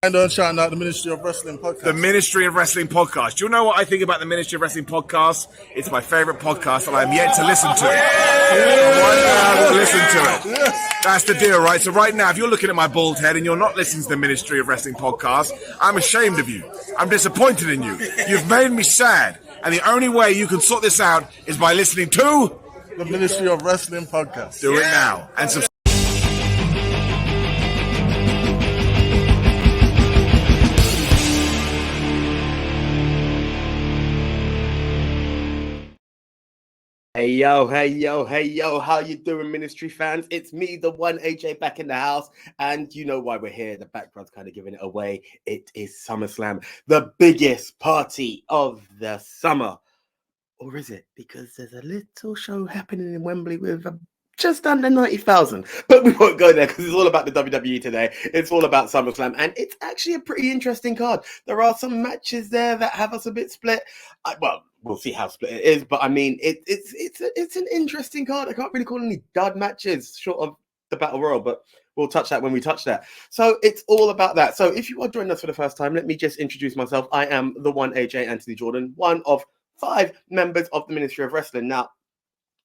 And on shouting out the Ministry of Wrestling podcast. The Ministry of Wrestling podcast. Do you know what I think about the Ministry of Wrestling podcast? It's my favourite podcast, and I'm yet to listen to it. Right now, I will listen to it. Yes. That's the deal, right? So right now, if you're looking at my bald head and you're not listening to the Ministry of Wrestling podcast, I'm ashamed of you. I'm disappointed in you. You've made me sad. And the only way you can sort this out is by listening to The Ministry of Wrestling podcast. Do it now. And subscribe. Hey yo, how you doing, Ministry fans? It's me, the one AJ, back in the house, and you know why we're here. The background's kind of giving it away. It is SummerSlam, the biggest party of the summer. Or is it? Because there's a little show happening in Wembley with just under 90,000. But we won't go there because it's all about the WWE today. It's all about SummerSlam, and it's actually a pretty interesting card. There are some matches there that have us a bit split. Well, we'll see how split it is, but I mean, it's an interesting card. I can't really call any dud matches short of the Battle Royal, but we'll touch that when we touch that. So it's all about that. So if you are joining us for the first time, let me just introduce myself. I am the one AJ Anthony Jordan, one of 5 members of the Ministry of Wrestling. Now,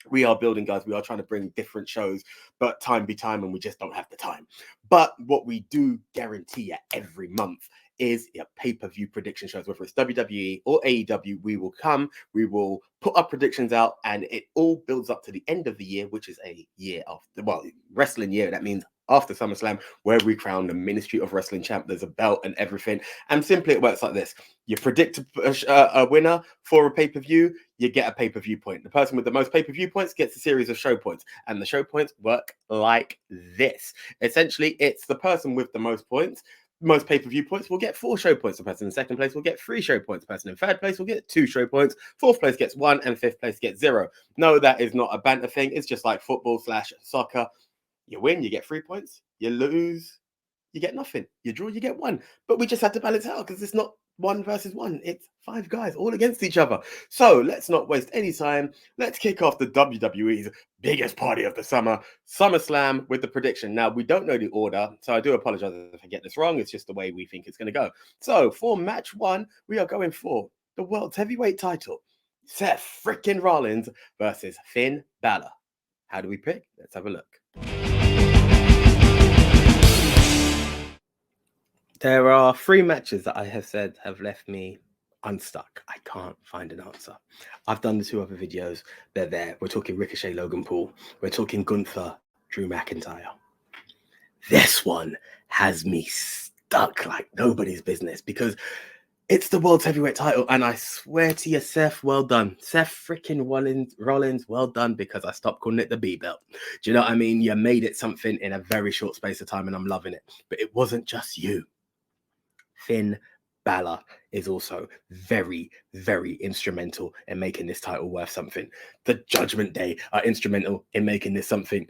we are building, guys. We are trying to bring different shows, but time be time, and we just don't have the time. But what we do guarantee every month is pay-per-view prediction shows, whether it's WWE or AEW. We will come, we will put our predictions out, and it all builds up to the end of the year, which is a year after, well, wrestling year. That means after SummerSlam, where we crown the Ministry of Wrestling champ. There's a belt and everything. And simply it works like this. You predict a winner for a pay-per-view, you get a pay-per-view point. The person with the most pay-per-view points gets a series of show points. And the show points work like this. Essentially, it's the person with the most points. Most pay-per-view points will get 4 show points. The person in second place will get 3 show points. The person in third place will get 2 show points. Fourth place gets 1, and fifth place gets 0. No, that is not a banter thing. It's just like football/soccer. You win, you get 3 points. You lose, you get nothing. You draw, you get 1. But we just had to balance out because it's not 1 versus 1. It's 5 guys all against each other. So let's not waste any time. Let's kick off the WWE's biggest party of the summer, SummerSlam, with the prediction. Now, we don't know the order, so I do apologize if I get this wrong. It's just the way we think it's going to go. So for match 1, we are going for the world's heavyweight title, Seth freaking Rollins versus Finn Balor. How do we pick? Let's have a look. There are 3 matches that I have said have left me unstuck. I can't find an answer. I've done the 2 other videos. They're there. We're talking Ricochet, Logan Paul. We're talking Gunther, Drew McIntyre. This one has me stuck like nobody's business because it's the world's heavyweight title. And I swear to you, Seth, well done. Seth freaking Rollins, well done, because I stopped calling it the B belt. Do you know what I mean? You made it something in a very short space of time, and I'm loving it. But it wasn't just you. Finn Balor is also very, very instrumental in making this title worth something. The Judgment Day are instrumental in making this something.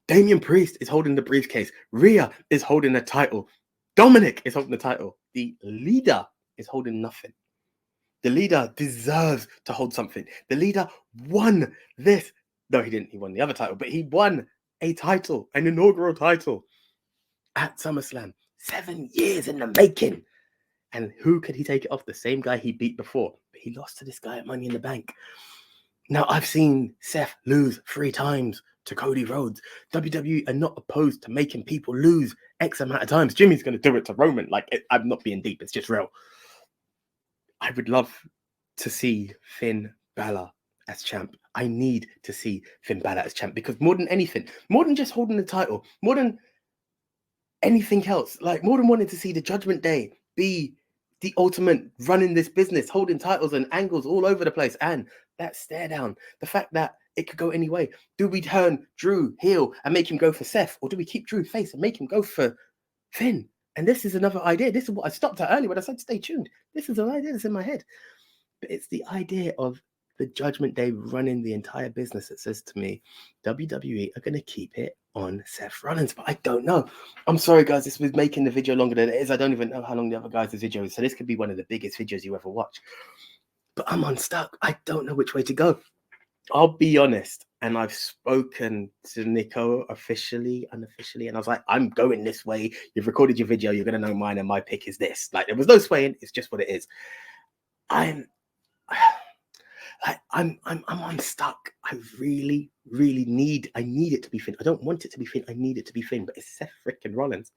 Damian Priest is holding the briefcase. Rhea is holding the title. Dominic is holding the title. The leader is holding nothing. The leader deserves to hold something. The leader won this. No, he didn't. He won the other title, but he won a title, an inaugural title at SummerSlam. 7 years in the making. And who could he take it off? The same guy he beat before. But he lost to this guy at Money in the Bank. Now, I've seen Seth lose 3 times to Cody Rhodes. WWE are not opposed to making people lose X amount of times. Jimmy's going to do it to Roman. I'm not being deep. It's just real. I would love to see Finn Balor as champ. I need to see Finn Balor as champ because more than anything, more than just holding the title, more than anything else, like more than wanting to see the Judgment Day be the ultimate running this business, holding titles and angles all over the place, and that stare down, the fact that it could go any way. Do we turn Drew heel and make him go for Seth, or do we keep Drew face and make him go for Finn? And this is another idea. This is what I stopped at earlier when I said stay tuned. This is an idea that's in my head. But it's the idea of the Judgment Day running the entire business that says to me, WWE are going to keep it on Seth Rollins, but I don't know. I'm sorry, guys. This was making the video longer than it is. I don't even know how long the other guys' video is, so this could be one of the biggest videos you ever watch. But I'm unstuck. I don't know which way to go. I'll be honest. And I've spoken to Nico officially, unofficially, and I was like, I'm going this way. You've recorded your video. You're going to know mine, and my pick is this. Like, there was no swaying. It's just what it is. I'm unstuck. I really need it to be Finn. I don't want it to be Finn. I need it to be Finn, but it's Seth freaking Rollins.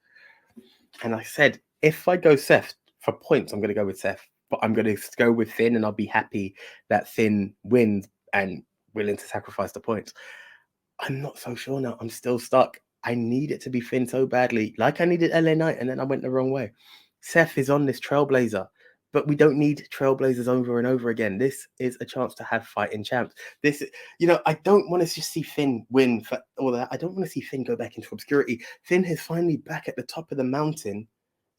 And I said, if I go Seth for points, I'm going to go with Seth, but I'm going to go with Finn, and I'll be happy that Finn wins and willing to sacrifice the points. I'm not so sure now. I'm still stuck. I need it to be Finn so badly. Like I needed LA Knight, and then I went the wrong way. Seth is on this trailblazer, but we don't need trailblazers over and over again. This is a chance to have fighting champs. This, I don't want to just see Finn win for all that. I don't want to see Finn go back into obscurity. Finn is finally back at the top of the mountain,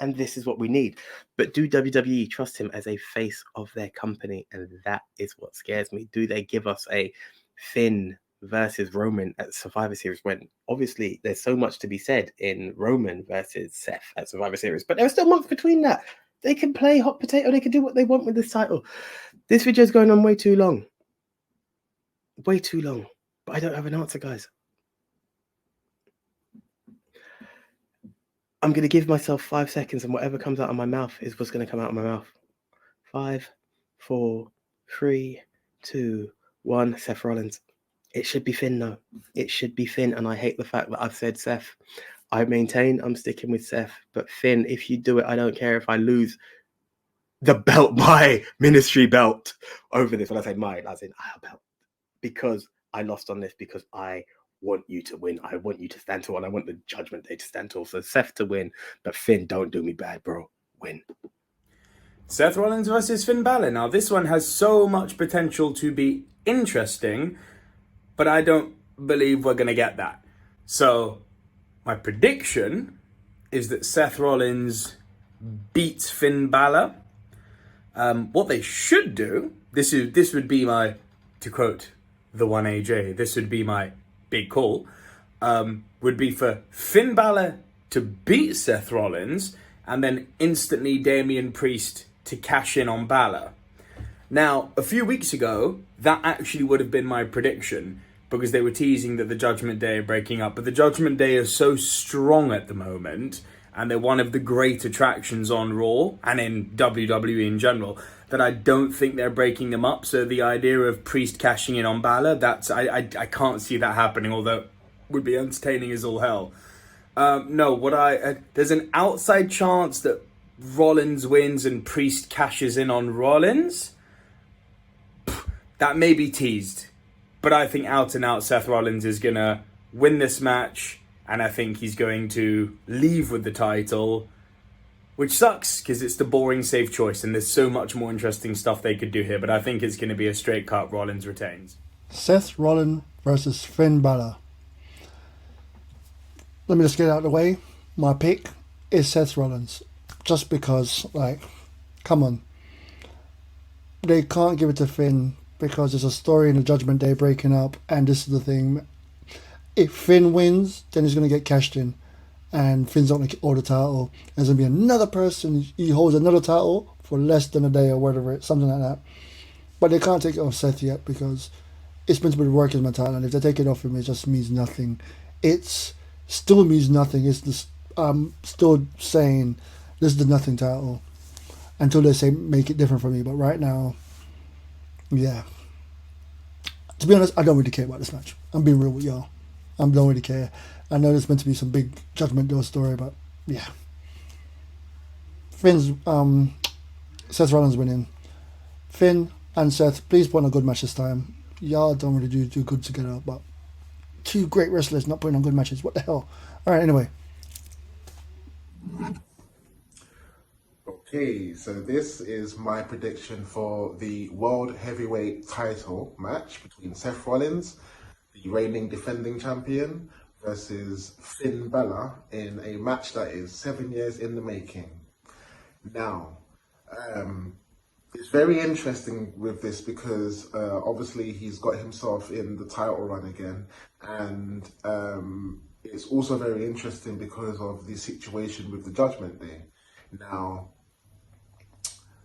and this is what we need. But do WWE trust him as a face of their company? And that is what scares me. Do they give us a Finn versus Roman at Survivor Series, when obviously there's so much to be said in Roman versus Seth at Survivor Series, but there are still months between that. They can play hot potato. They can do what they want with this title. This video is going on way too long. Way too long. But I don't have an answer, guys. I'm going to give myself 5 seconds, and whatever comes out of my mouth is what's going to come out of my mouth. 5, 4, 3, 2, 1. Seth Rollins. It should be Finn, though. It should be Finn, and I hate the fact that I've said Seth. I maintain I'm sticking with Seth, but Finn, if you do it, I don't care if I lose the belt, my ministry belt over this. When I say mine, as in our belt, because I lost on this, because I want you to win. I want you to stand tall, and I want the Judgment Day to stand tall. So Seth to win, but Finn, don't do me bad, bro. Win. Seth Rollins versus Finn Balor. Now, this one has so much potential to be interesting, but I don't believe we're going to get that. So my prediction is that Seth Rollins beats Finn Balor. What they should do, this would be my, to quote the one AJ, this would be my big call, would be for Finn Balor to beat Seth Rollins and then instantly Damian Priest to cash in on Balor. Now, a few weeks ago, that actually would have been my prediction, because they were teasing that the Judgment Day are breaking up. But the Judgment Day are so strong at the moment, and they're one of the great attractions on Raw and in WWE in general, that I don't think they're breaking them up. So the idea of Priest cashing in on Balor, I can't see that happening, although it would be entertaining as all hell. There's an outside chance that Rollins wins and Priest cashes in on Rollins. That may be teased. But I think out and out Seth Rollins is going to win this match, and I think he's going to leave with the title, which sucks because it's the boring safe choice and there's so much more interesting stuff they could do here, but I think it's going to be a straight cut Rollins retains. Seth Rollins versus Finn Balor. Let me just get it out of the way. My pick is Seth Rollins. Just because, come on. They can't give it to Finn because there's a story in the Judgment Day breaking up, and this is the thing. If Finn wins, then he's going to get cashed in, and Finn's not going to hold the title. There's going to be another person, he holds another title for less than a day or whatever, something like that. But they can't take it off Seth yet because it's meant to be working as my title, and if they take it off him, it just means nothing. It still means nothing. I'm still saying this is the nothing title until they say make it different for me. But right now, yeah. To be honest, I don't really care about this match. I'm being real with y'all. I don't really care. I know there's meant to be some big Judgment Day story, but yeah. Seth Rollins winning. Finn and Seth, please put on a good match this time. Y'all don't really do good together, but two great wrestlers not putting on good matches. What the hell? Alright, anyway. Okay, so this is my prediction for the World Heavyweight title match between Seth Rollins, the reigning defending champion, versus Finn Balor in a match that is 7 years in the making. Now, it's very interesting with this because obviously he's got himself in the title run again, and it's also very interesting because of the situation with the Judgment Day. Now,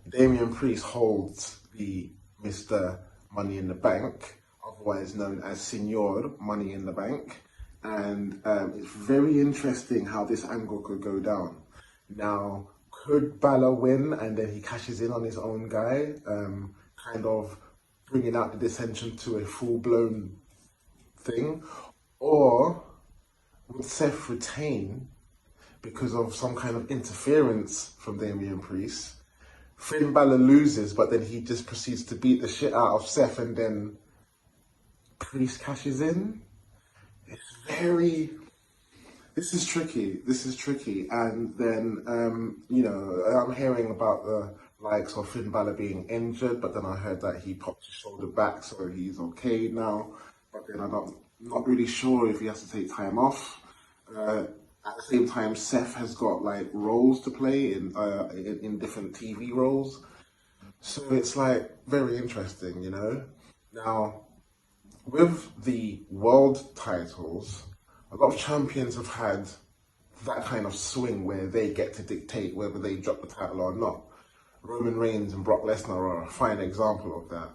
Damian Priest holds the Mr. Money in the Bank, otherwise known as Senor Money in the Bank. And it's very interesting how this angle could go down. Now, could Balor win and then he cashes in on his own guy, kind of bringing out the dissension to a full-blown thing? Or would Seth retain because of some kind of interference from Damian Priest? Finn Balor loses, but then he just proceeds to beat the shit out of Seth, and then Priest cashes in. This is tricky. And then, I'm hearing about the likes of Finn Balor being injured, but then I heard that he popped his shoulder back, so he's okay now. But then I'm not really sure if he has to take time off. At the same time, Seth has got like roles to play in different TV roles. So it's like very interesting, you know? Now, with the world titles, a lot of champions have had that kind of swing where they get to dictate whether they drop the title or not. Roman Reigns and Brock Lesnar are a fine example of that.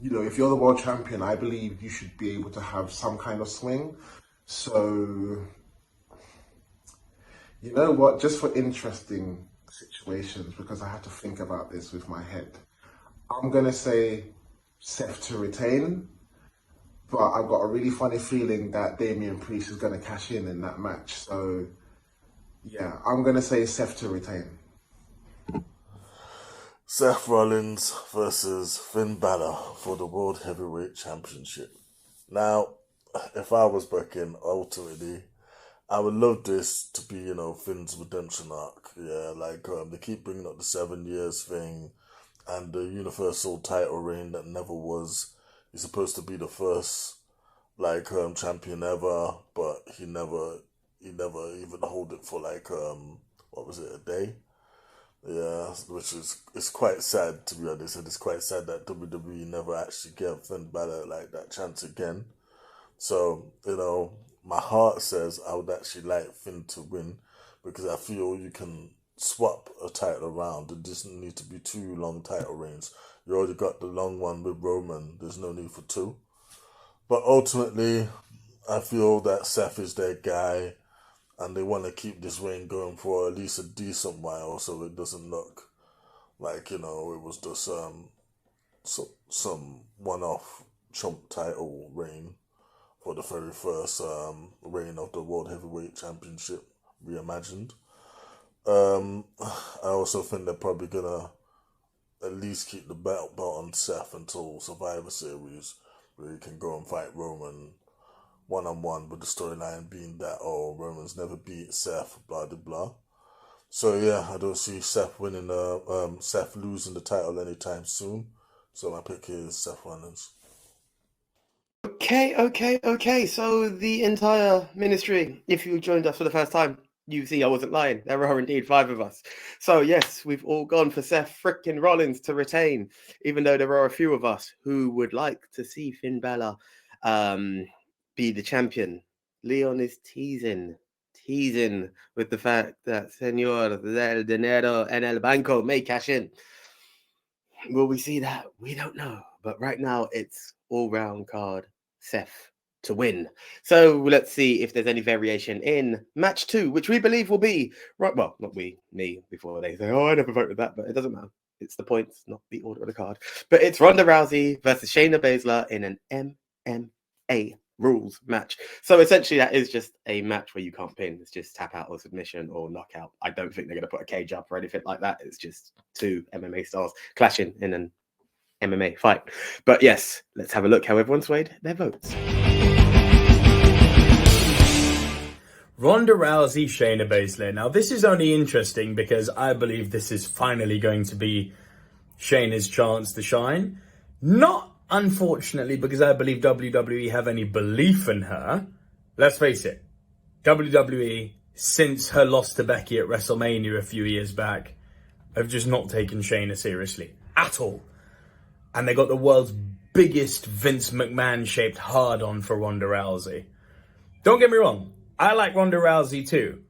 If you're the world champion, I believe you should be able to have some kind of swing. So, you know what, just for interesting situations, because I had to think about this with my head, I'm going to say Seth to retain, but I've got a really funny feeling that Damian Priest is going to cash in that match. So, yeah, I'm going to say Seth to retain. Seth Rollins versus Finn Balor for the World Heavyweight Championship. Now, if I was booking, ultimately, I would love this to be, Finn's redemption arc. Yeah, they keep bringing up the 7 years thing and the Universal title reign that never was. He's supposed to be the first, champion ever, but he never even hold it for, a day? Yeah, which it's quite sad, to be honest, and it's quite sad that WWE never actually gave Finn Balor, that chance again. So, my heart says I would actually like Finn to win, because I feel you can swap a title around. It doesn't need to be 2 long title reigns. You already got the long one with Roman. There's no need for 2. But ultimately, I feel that Seth is their guy, and they want to keep this reign going for at least a decent while, so it doesn't look like, it was just some one-off chump title reign for the very first reign of the World Heavyweight Championship reimagined. I also think they're probably going to at least keep the belt on Seth until Survivor Series, where he can go and fight Roman one-on-one, with the storyline being that, Roman's never beat Seth, blah, blah, blah. So, yeah, I don't see Seth losing the title anytime soon. So my pick is Seth Rollins. Okay. So the entire ministry, if you joined us for the first time, you see I wasn't lying. There are indeed 5 of us. So yes, we've all gone for Seth frickin' Rollins to retain, even though there are a few of us who would like to see Finn Balor be the champion. Leon is teasing with the fact that Senor del Dinero en el Banco may cash in. Will we see that? We don't know. But right now, it's all-round card Seth to win. So let's see if there's any variation in match 2, which we believe will be not me, before they say, I never voted that, but it doesn't matter. It's the points, not the order of the card. But it's Ronda Rousey versus Shayna Baszler in an MMA rules match. So essentially that is just a match where you can't pin. It's just tap out or submission or knockout. I don't think they're going to put a cage up or anything like that. It's just 2 MMA stars clashing in an MMA fight. But yes, let's have a look how everyone swayed their votes. Ronda Rousey, Shayna Baszler. Now, this is only interesting because I believe this is finally going to be Shayna's chance to shine. Not, unfortunately, because I believe WWE have any belief in her. Let's face it, WWE, since her loss to Becky at WrestleMania a few years back, have just not taken Shayna seriously at all. And they got the world's biggest Vince McMahon-shaped hard-on for Ronda Rousey. Don't get me wrong, I like Ronda Rousey too.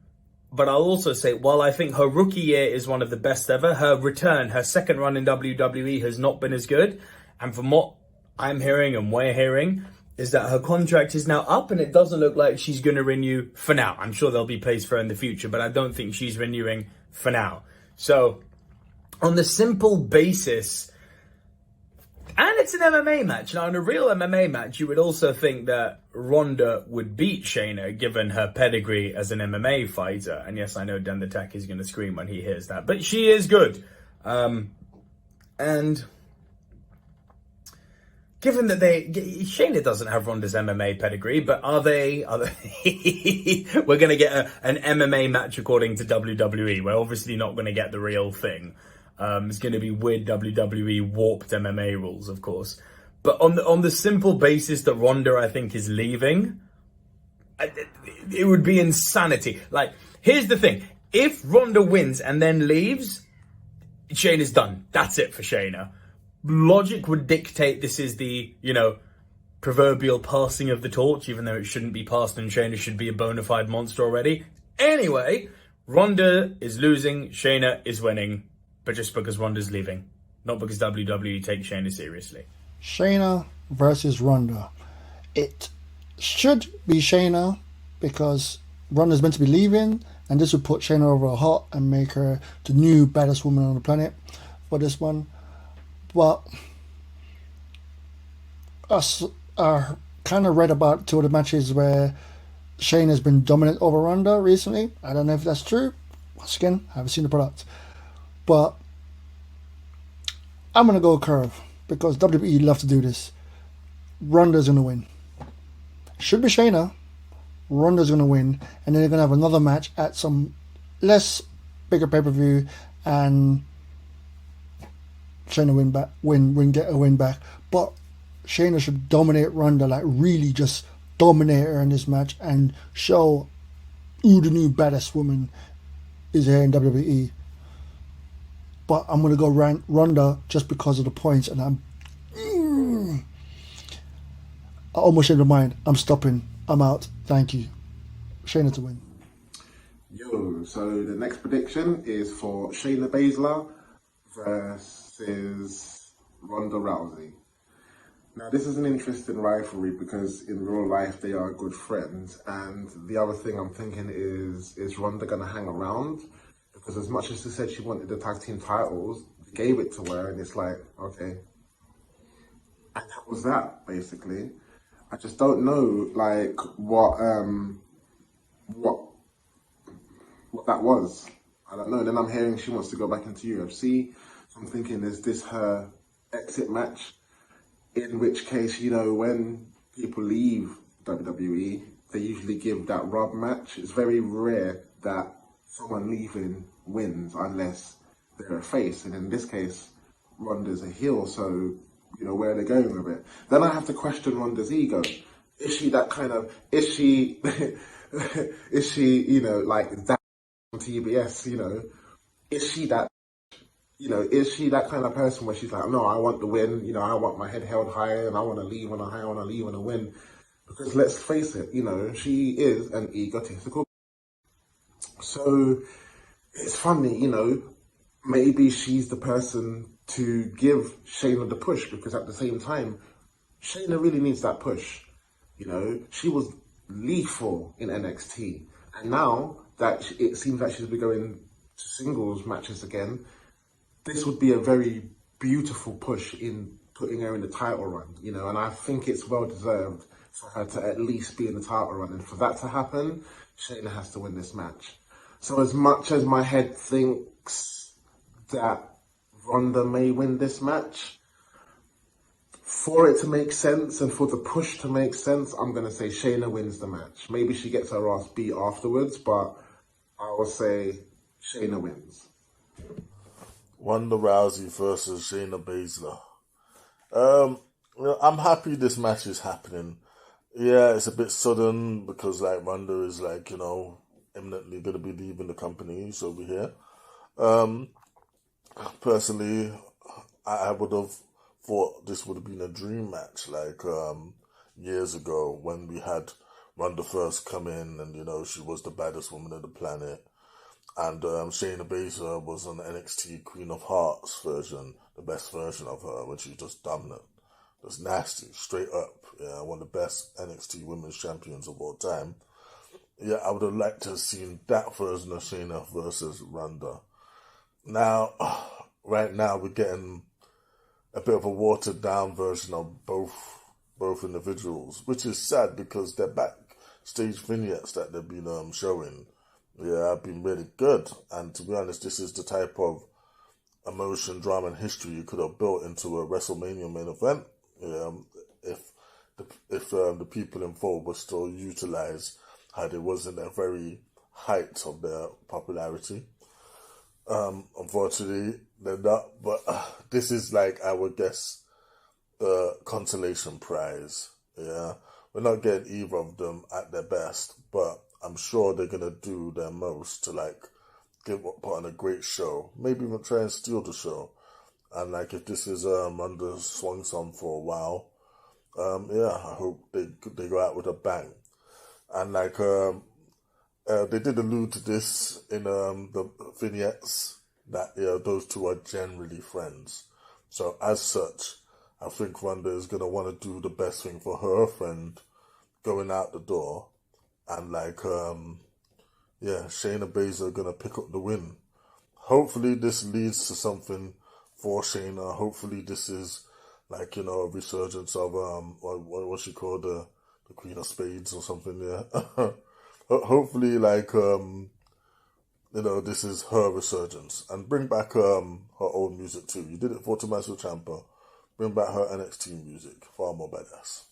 But I'll also say, while I think her rookie year is one of the best ever, her second run in WWE has not been as good. And from what I'm hearing and we're hearing is that her contract is now up and it doesn't look like she's going to renew for now. I'm sure there'll be place for her in the future, but I don't think she's renewing for now. So, on the simple basis, and it's an MMA match. Now, in a real MMA match, you would also think that Ronda would beat Shayna, given her pedigree as an MMA fighter. And yes, I know Dan the Tech is going to scream when he hears that, but she is good. And given that Shayna doesn't have Ronda's MMA pedigree, but are they we're going to get an MMA match according to WWE. We're obviously not going to get the real thing. It's going to be weird WWE warped MMA rules, of course. But on the simple basis that Ronda, I think, is leaving, it would be insanity. Like, here's the thing. If Ronda wins and then leaves, Shayna's done. That's it for Shayna. Logic would dictate this is the, proverbial passing of the torch, even though it shouldn't be passed and Shayna should be a bona fide monster already. Anyway, Ronda is losing, Shayna is winning, but just because Ronda's leaving, not because WWE takes Shayna seriously. Shayna versus Ronda. It should be Shayna because Ronda's meant to be leaving, and this would put Shayna over a hot and make her the new baddest woman on the planet for this one. But I kind of read about two of the matches where Shayna's been dominant over Ronda recently. I don't know if that's true. Once again, I haven't seen the product. But I'm going to go curve because WWE love to do this. Ronda's going to win. Should be Shayna. Ronda's going to win. And then they're going to have another match at some bigger pay-per-view, and Shayna get a win back. But Shayna should dominate Ronda, like really just dominate her in this match and show who the new baddest woman is here in WWE. But I'm going to go Ronda just because of the points, and I almost changed my mind. I'm stopping. I'm out. Thank you. Shayna to win. Yo, so the next prediction is for Shayna Baszler versus Ronda Rousey. Now, this is an interesting rivalry because in real life they are good friends, and the other thing I'm thinking is Ronda going to hang around? Because as much as she said she wanted the tag team titles, they gave it to her, and it's like, okay. And that was that, basically. I just don't know, like, what that was. I don't know. Then I'm hearing she wants to go back into UFC. So I'm thinking, is this her exit match? In which case, when people leave WWE, they usually give that rub match. It's very rare that someone leaving wins unless they're a face. And in this case, Ronda's a heel. So, where are they going with it? Then I have to question Ronda's ego. Is she that kind of, is she, like that on TBS, is she that, is she that kind of person where she's like, no, I want the win, I want my head held high and I want to leave on a high, I want to leave on a win. Because let's face it, she is an egotistical. So it's funny, maybe she's the person to give Shayna the push, because at the same time, Shayna really needs that push. She was lethal in NXT. And now that it seems like she's been going to singles matches again, this would be a very beautiful push in putting her in the title run, and I think it's well deserved for her to at least be in the title run. And for that to happen, Shayna has to win this match. So as much as my head thinks that Ronda may win this match, for it to make sense and for the push to make sense, I'm going to say Shayna wins the match. Maybe she gets her ass beat afterwards, but I will say Shayna wins. Ronda Rousey versus Shayna Baszler. I'm happy this match is happening. Yeah, it's a bit sudden because Ronda is imminently going to be leaving the company, so we're here. Personally, I would have thought this would have been a dream match years ago when we had Ronda first come in and she was the baddest woman on the planet. And Shayna Baszler was an NXT Queen of Hearts version, the best version of her, when she was just dominant. was nasty, straight up. Yeah, one of the best NXT Women's Champions of all time. Yeah, I would have liked to have seen that version of Shayna versus Ronda. Now, right now we're getting a bit of a watered down version of both individuals, which is sad because their backstage vignettes that they've been showing, have been really good. And to be honest, this is the type of emotion, drama, and history you could have built into a WrestleMania main event. If the people involved were still utilized how they was in the very height of their popularity. Unfortunately, they're not. But this is like, I would guess, the consolation prize. Yeah, we're not getting either of them at their best, but I'm sure they're gonna do their most to like put on a great show. Maybe even try and steal the show. And like, if this is under swung song for a while, I hope they go out with a bang. And like, they did allude to this in the vignettes that those two are generally friends. So as such, I think Ronda is gonna want to do the best thing for her friend going out the door, and like, Shayna Baszler gonna pick up the win. Hopefully, this leads to something for Shayna. Hopefully, this is like, a resurgence of what she called the Queen of Spades or something. Yeah. Hopefully, like, this is her resurgence, and bring back her old music too. You did it for Tommaso Ciampa. Bring back her NXT music, far more badass.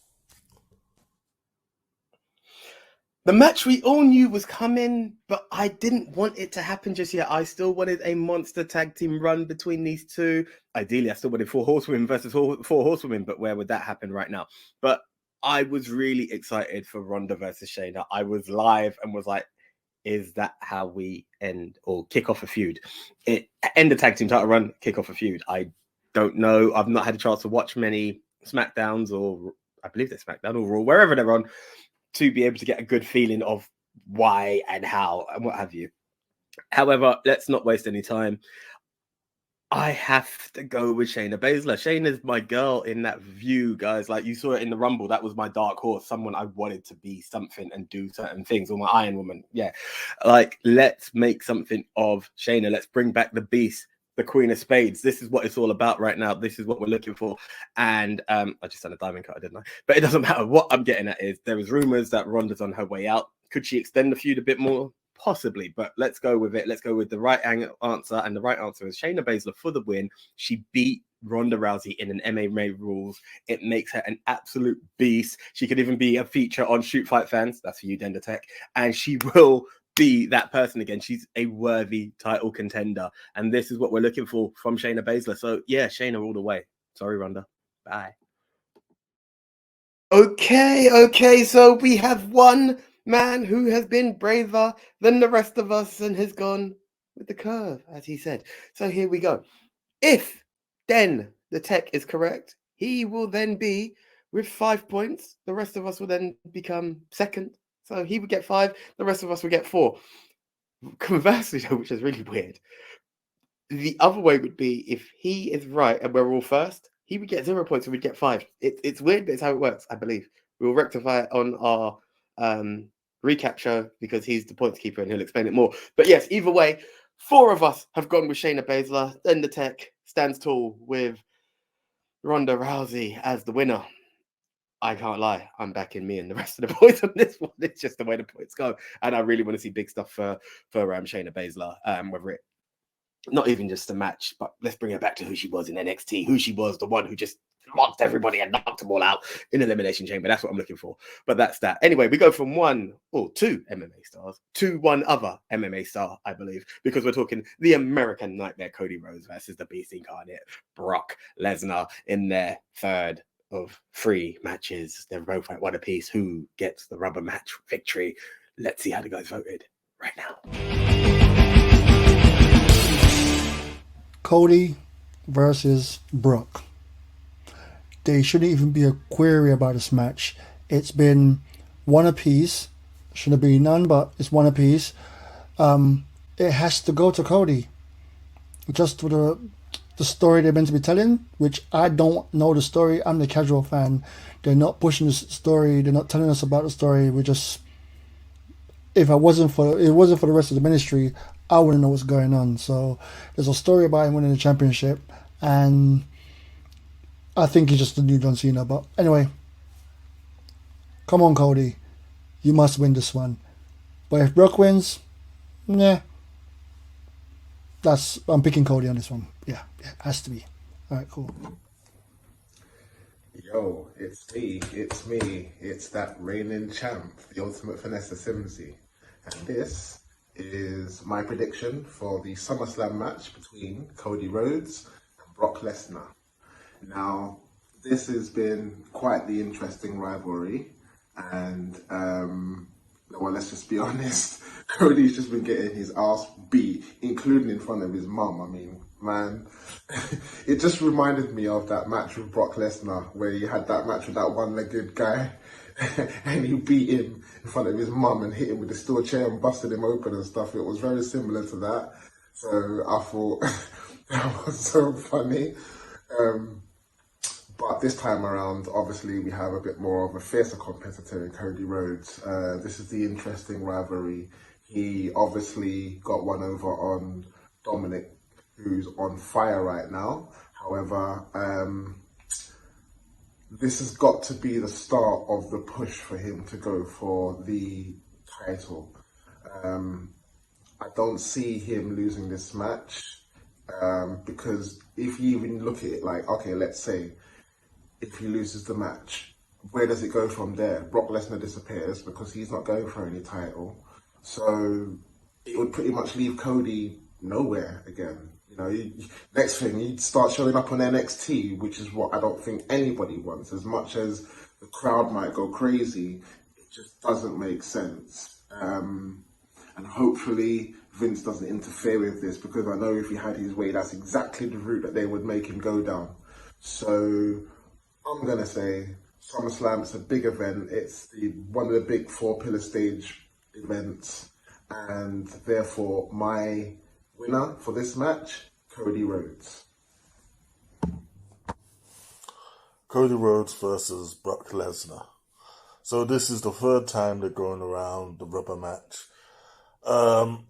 The match we all knew was coming, but I didn't want it to happen just yet. I still wanted a monster tag team run between these two. Ideally, I still wanted 4 horsewomen versus 4 horsewomen, but where would that happen right now? But I was really excited for Ronda versus Shayna. I was live and was like, is that how we end or kick off a feud? End the tag team title run, kick off a feud. I don't know. I've not had a chance to watch many SmackDowns, or I believe they're SmackDown or Raw, wherever they're on, to be able to get a good feeling of why and how and what have you. However, let's not waste any time. I have to go with Shayna Baszler. Shayna's my girl in that view, guys. Like, you saw it in the Rumble. That was my dark horse. Someone I wanted to be something and do certain things. Or my Iron Woman. Yeah. Like, let's make something of Shayna. Let's bring back the beast, the Queen of Spades. This is what it's all about right now. This is what we're looking for. And I just had a diamond cutter, didn't I? But it doesn't matter. What I'm getting at is there was rumors that Ronda's on her way out. Could she extend the feud a bit more? Possibly, but let's go with it. Let's go with the right answer, and the right answer is Shayna Baszler for the win. She beat Ronda Rousey in an MMA rules. It makes her an absolute beast. She could even be a feature on Shoot Fight Fans. That's for you, Dendertech. And she will be that person again. She's a worthy title contender, and this is what we're looking for from Shayna Baszler. So yeah, Shayna all the way. Sorry, Ronda. Bye. Okay. So we have one man who has been braver than the rest of us and has gone with the curve, as he said. So here we go. If then the tech is correct, he will then be with 5 points. The rest of us will then become second. So he would get 5. The rest of us will get 4. Conversely, which is really weird, the other way would be if he is right and we're all first, he would get 0 points and we'd get 5. It's weird, but it's how it works, I believe. We'll rectify it on our recap show because he's the points keeper and he'll explain it more. But yes, either way, 4 of us have gone with Shayna Baszler. Then the tech stands tall with Ronda Rousey as the winner. I can't lie, I'm backing me and the rest of the boys on this one. It's just the way the points go, and I really want to see big stuff for Shayna Baszler. Whether it not even just a match, but let's bring her back to who she was in NXT. Who she was, the one who just mocked everybody and knocked them all out in an Elimination Chamber. That's what I'm looking for. But that's that. Anyway, we go from 2 MMA stars to one other MMA star, I believe, because we're talking the American Nightmare Cody Rhodes versus the Beast Incarnate Brock Lesnar in their third of 3 matches. They're both at one apiece. Who gets the rubber match victory? Let's see how the guys voted right now. Cody versus Brock. There shouldn't even be a query about this match. It's been one apiece. Shouldn't be none, but it's one apiece. It has to go to Cody. Just for the story they're meant to be telling, which I don't know the story. I'm the casual fan. They're not pushing the story. They're not telling us about the story. We just, if it wasn't for the rest of the ministry, I wouldn't know what's going on. So there's a story about him winning the championship, and I think he's just the new John Cena. But anyway, come on, Cody, you must win this one. But if Brock wins, yeah, I'm picking Cody on this one. Yeah, has to be. All right, cool. Yo, it's me. It's that reigning champ, the ultimate Finesse Simsy. And this is my prediction for the SummerSlam match between Cody Rhodes and Brock Lesnar. Now, this has been quite the interesting rivalry. And, well, let's just be honest. Cody's just been getting his ass beat, including in front of his mum. I mean, man, it just reminded me of that match with Brock Lesnar, where he had that match with that one-legged guy, and he beat him in front of his mum and hit him with the steel chair and busted him open and stuff. It was very similar to that. So I thought that was so funny. But this time around, obviously, we have a bit more of a fiercer competitor in Cody Rhodes. This is the interesting rivalry. He obviously got one over on Dominic, who's on fire right now. However, this has got to be the start of the push for him to go for the title. I don't see him losing this match, because if you even look at it like, okay, let's say, if he loses the match, where does it go from there? Brock Lesnar disappears because he's not going for any title. So it would pretty much leave Cody nowhere again. You know, next thing, he'd start showing up on NXT, which is what I don't think anybody wants. As much as the crowd might go crazy, it just doesn't make sense. And hopefully Vince doesn't interfere with this, because I know if he had his way, that's exactly the route that they would make him go down. So I'm going to say SummerSlam, it's a big event. It's one of the big 4-pillar stage events. And therefore, my winner for this match, Cody Rhodes. Cody Rhodes versus Brock Lesnar. So this is the third time they're going around the rubber match.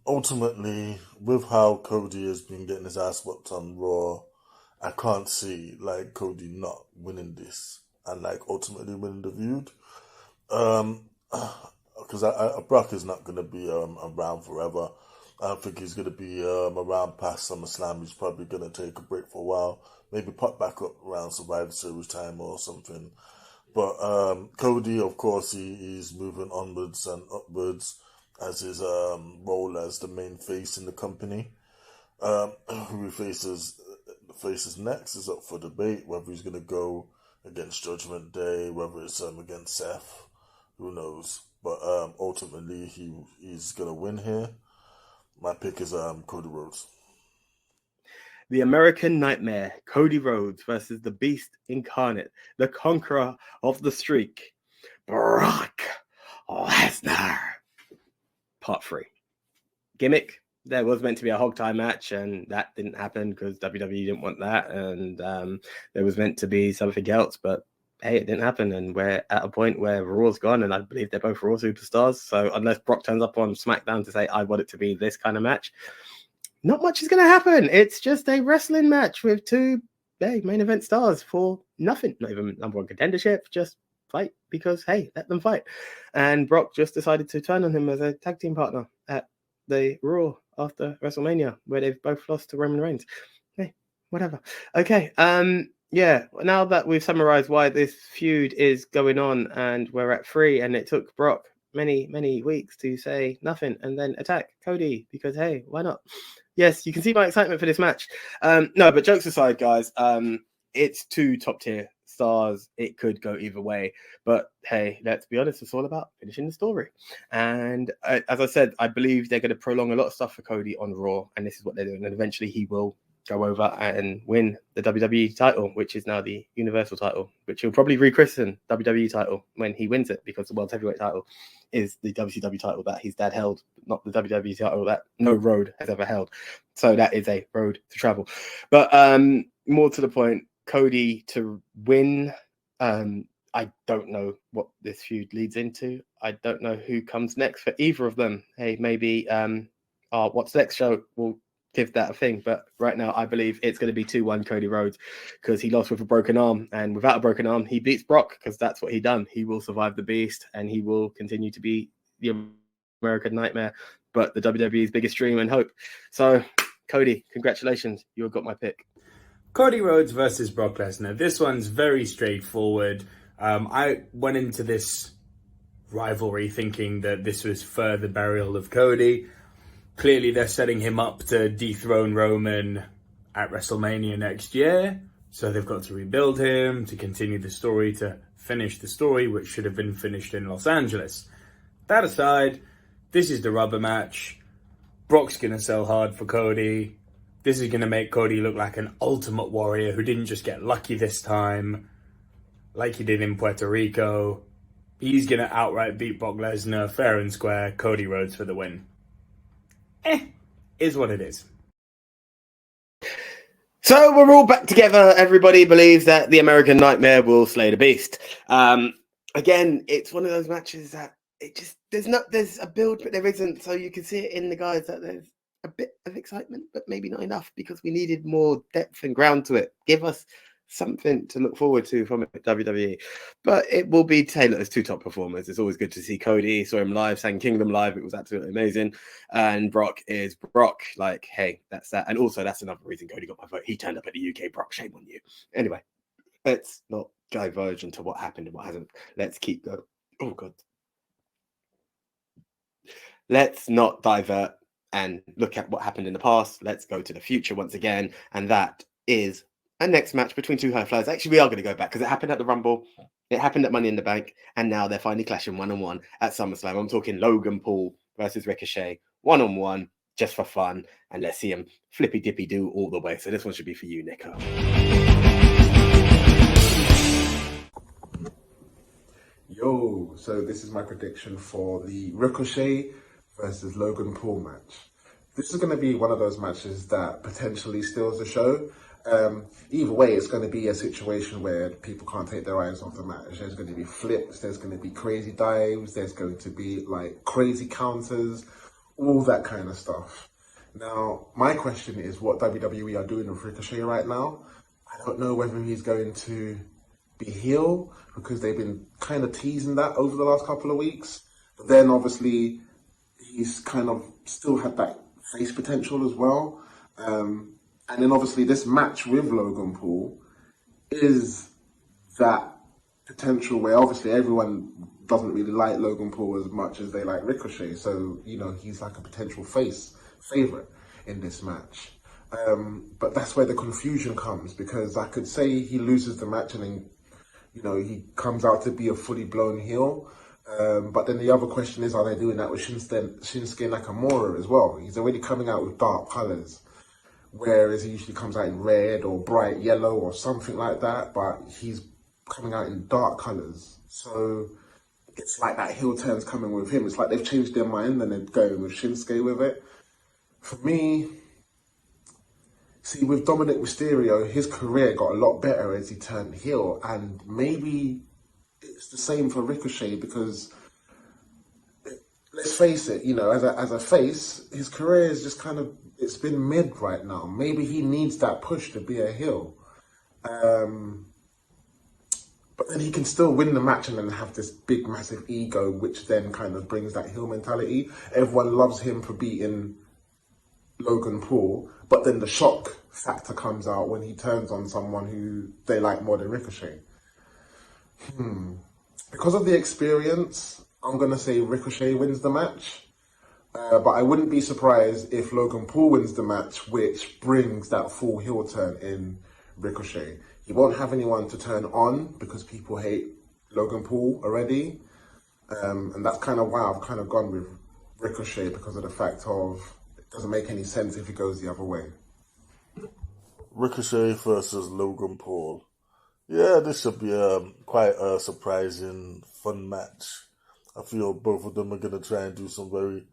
Ultimately, with how Cody has been getting his ass whooped on Raw, I can't see like Cody not winning this and like ultimately winning the feud. Because Brock is not going to be around forever. I don't think he's going to be around past SummerSlam. He's probably going to take a break for a while. Maybe pop back up around Survivor Series time or something. But Cody, of course, he's moving onwards and upwards as his role as the main face in the company. Who he faces next is up for debate, whether he's going to go against Judgment Day, whether it's against Seth, who knows. But ultimately, he's going to win here. My pick is Cody Rhodes. The American Nightmare, Cody Rhodes versus the Beast Incarnate, the Conqueror of the Streak, Brock Lesnar. Part 3. Gimmick. There was meant to be a hog tie match, and that didn't happen because WWE didn't want that. And there was meant to be something else, but hey, it didn't happen. And we're at a point where Raw's gone, and I believe they're both Raw superstars. So unless Brock turns up on SmackDown to say, I want it to be this kind of match, not much is going to happen. It's just a wrestling match with two main event stars for nothing. Not even number one contendership, just fight because, hey, let them fight. And Brock just decided to turn on him as a tag team partner at the Raw after WrestleMania, where they've both lost to Roman Reigns. Hey, whatever. Okay, yeah, now that we've summarized why this feud is going on and we're at 3 and it took Brock many weeks to say nothing and then attack Cody because, hey, why not? Yes, you can see my excitement for this match. No, but jokes aside, guys, it's 2 top-tier stars. It could go either way. But, hey, let's be honest, it's all about finishing the story. And as I said, I believe they're going to prolong a lot of stuff for Cody on Raw, and this is what they're doing. And eventually he will go over and win the WWE title, which is now the Universal title, which he'll probably rechristen WWE title when he wins it, because the World Heavyweight title is the WCW title that his dad held, not the WWE title that no road has ever held. So that is a road to travel. But more to the point, Cody to win. I don't know what this feud leads into. I don't know who comes next for either of them. Hey, maybe our What's Next show will give that a thing. But right now, I believe it's going to be 2-1 Cody Rhodes, because he lost with a broken arm. And without a broken arm, he beats Brock, because that's what he done. He will survive the beast, and he will continue to be the American Nightmare, but the WWE's biggest dream and hope. So, Cody, congratulations. You got my pick. Cody Rhodes versus Brock Lesnar. This one's very straightforward. I went into this rivalry thinking that this was further burial of Cody. Clearly, they're setting him up to dethrone Roman at WrestleMania next year. So they've got to rebuild him, to continue the story, to finish the story, which should have been finished in Los Angeles. That aside, this is the rubber match. Brock's going to sell hard for Cody. This is going to make Cody look like an ultimate warrior who didn't just get lucky this time, like he did in Puerto Rico. He's going to outright beat Brock Lesnar, fair and square. Cody Rhodes for the win. Is what it is. So we're all back together. Everybody believes that the American Nightmare will slay the beast. Again, it's one of those matches that it just there's a build, but there isn't. So you can see it in the guys that there's a bit of excitement, but maybe not enough, because we needed more depth and ground to it. Give us something to look forward to from WWE. But it will be tailored as two top performers. It's always good to see Cody. Saw him live, sang Kingdom live. It was absolutely amazing. And Brock is Brock. Like, hey, that's that. And also, that's another reason Cody got my vote. He turned up at the UK. Brock, shame on you. Anyway, let's not diverge into what happened and what hasn't. Let's keep going. Oh, God. Let's not divert and look at what happened in the past. Let's go to the future once again. And that is a next match between two high flyers. Actually, we are going to go back, because it happened at the Rumble, it happened at Money in the Bank, and now they're finally clashing one-on-one at SummerSlam. I'm talking Logan Paul versus Ricochet, one-on-one, just for fun, and let's see him flippy-dippy-do all the way. So this one should be for you, Nico. Yo, so this is my prediction for the Ricochet versus Logan Paul match. This is going to be one of those matches that potentially steals the show. Either way, it's going to be a situation where people can't take their eyes off the match. There's going to be flips, there's going to be crazy dives, there's going to be like crazy counters, all that kind of stuff. Now, my question is what WWE are doing with Ricochet right now. I don't know whether he's going to be heel, because they've been kind of teasing that over the last couple of weeks. But then obviously he's kind of still had that face potential as well. And then obviously this match with Logan Paul is that potential where obviously everyone doesn't really like Logan Paul as much as they like Ricochet. So, you know, he's like a potential face favorite in this match. But that's where the confusion comes, because I could say he loses the match and then, you know, he comes out to be a fully blown heel. But then the other question is, are they doing that with Shinsuke Nakamura as well? He's already coming out with dark colours, whereas he usually comes out in red or bright yellow or something like that, but he's coming out in dark colours. So it's like that heel turn's coming with him. It's like they've changed their mind and they're going with Shinsuke with it. For me, see, with Dominic Mysterio, his career got a lot better as he turned heel, and maybe it's the same for Ricochet, because let's face it, you know, as a face, his career is just kind of, it's been mid right now. Maybe he needs that push to be a heel. But then he can still win the match and then have this big, massive ego, which then kind of brings that heel mentality. Everyone loves him for beating Logan Paul, but then the shock factor comes out when he turns on someone who they like more than Ricochet. Because of the experience, I'm going to say Ricochet wins the match. But I wouldn't be surprised if Logan Paul wins the match, which brings that full heel turn in Ricochet. He won't have anyone to turn on because people hate Logan Paul already. And that's kind of why I've kind of gone with Ricochet, because of the fact of it doesn't make any sense if he goes the other way. Ricochet versus Logan Paul. Yeah, this should be quite a surprising, fun match. I feel both of them are going to try and do some very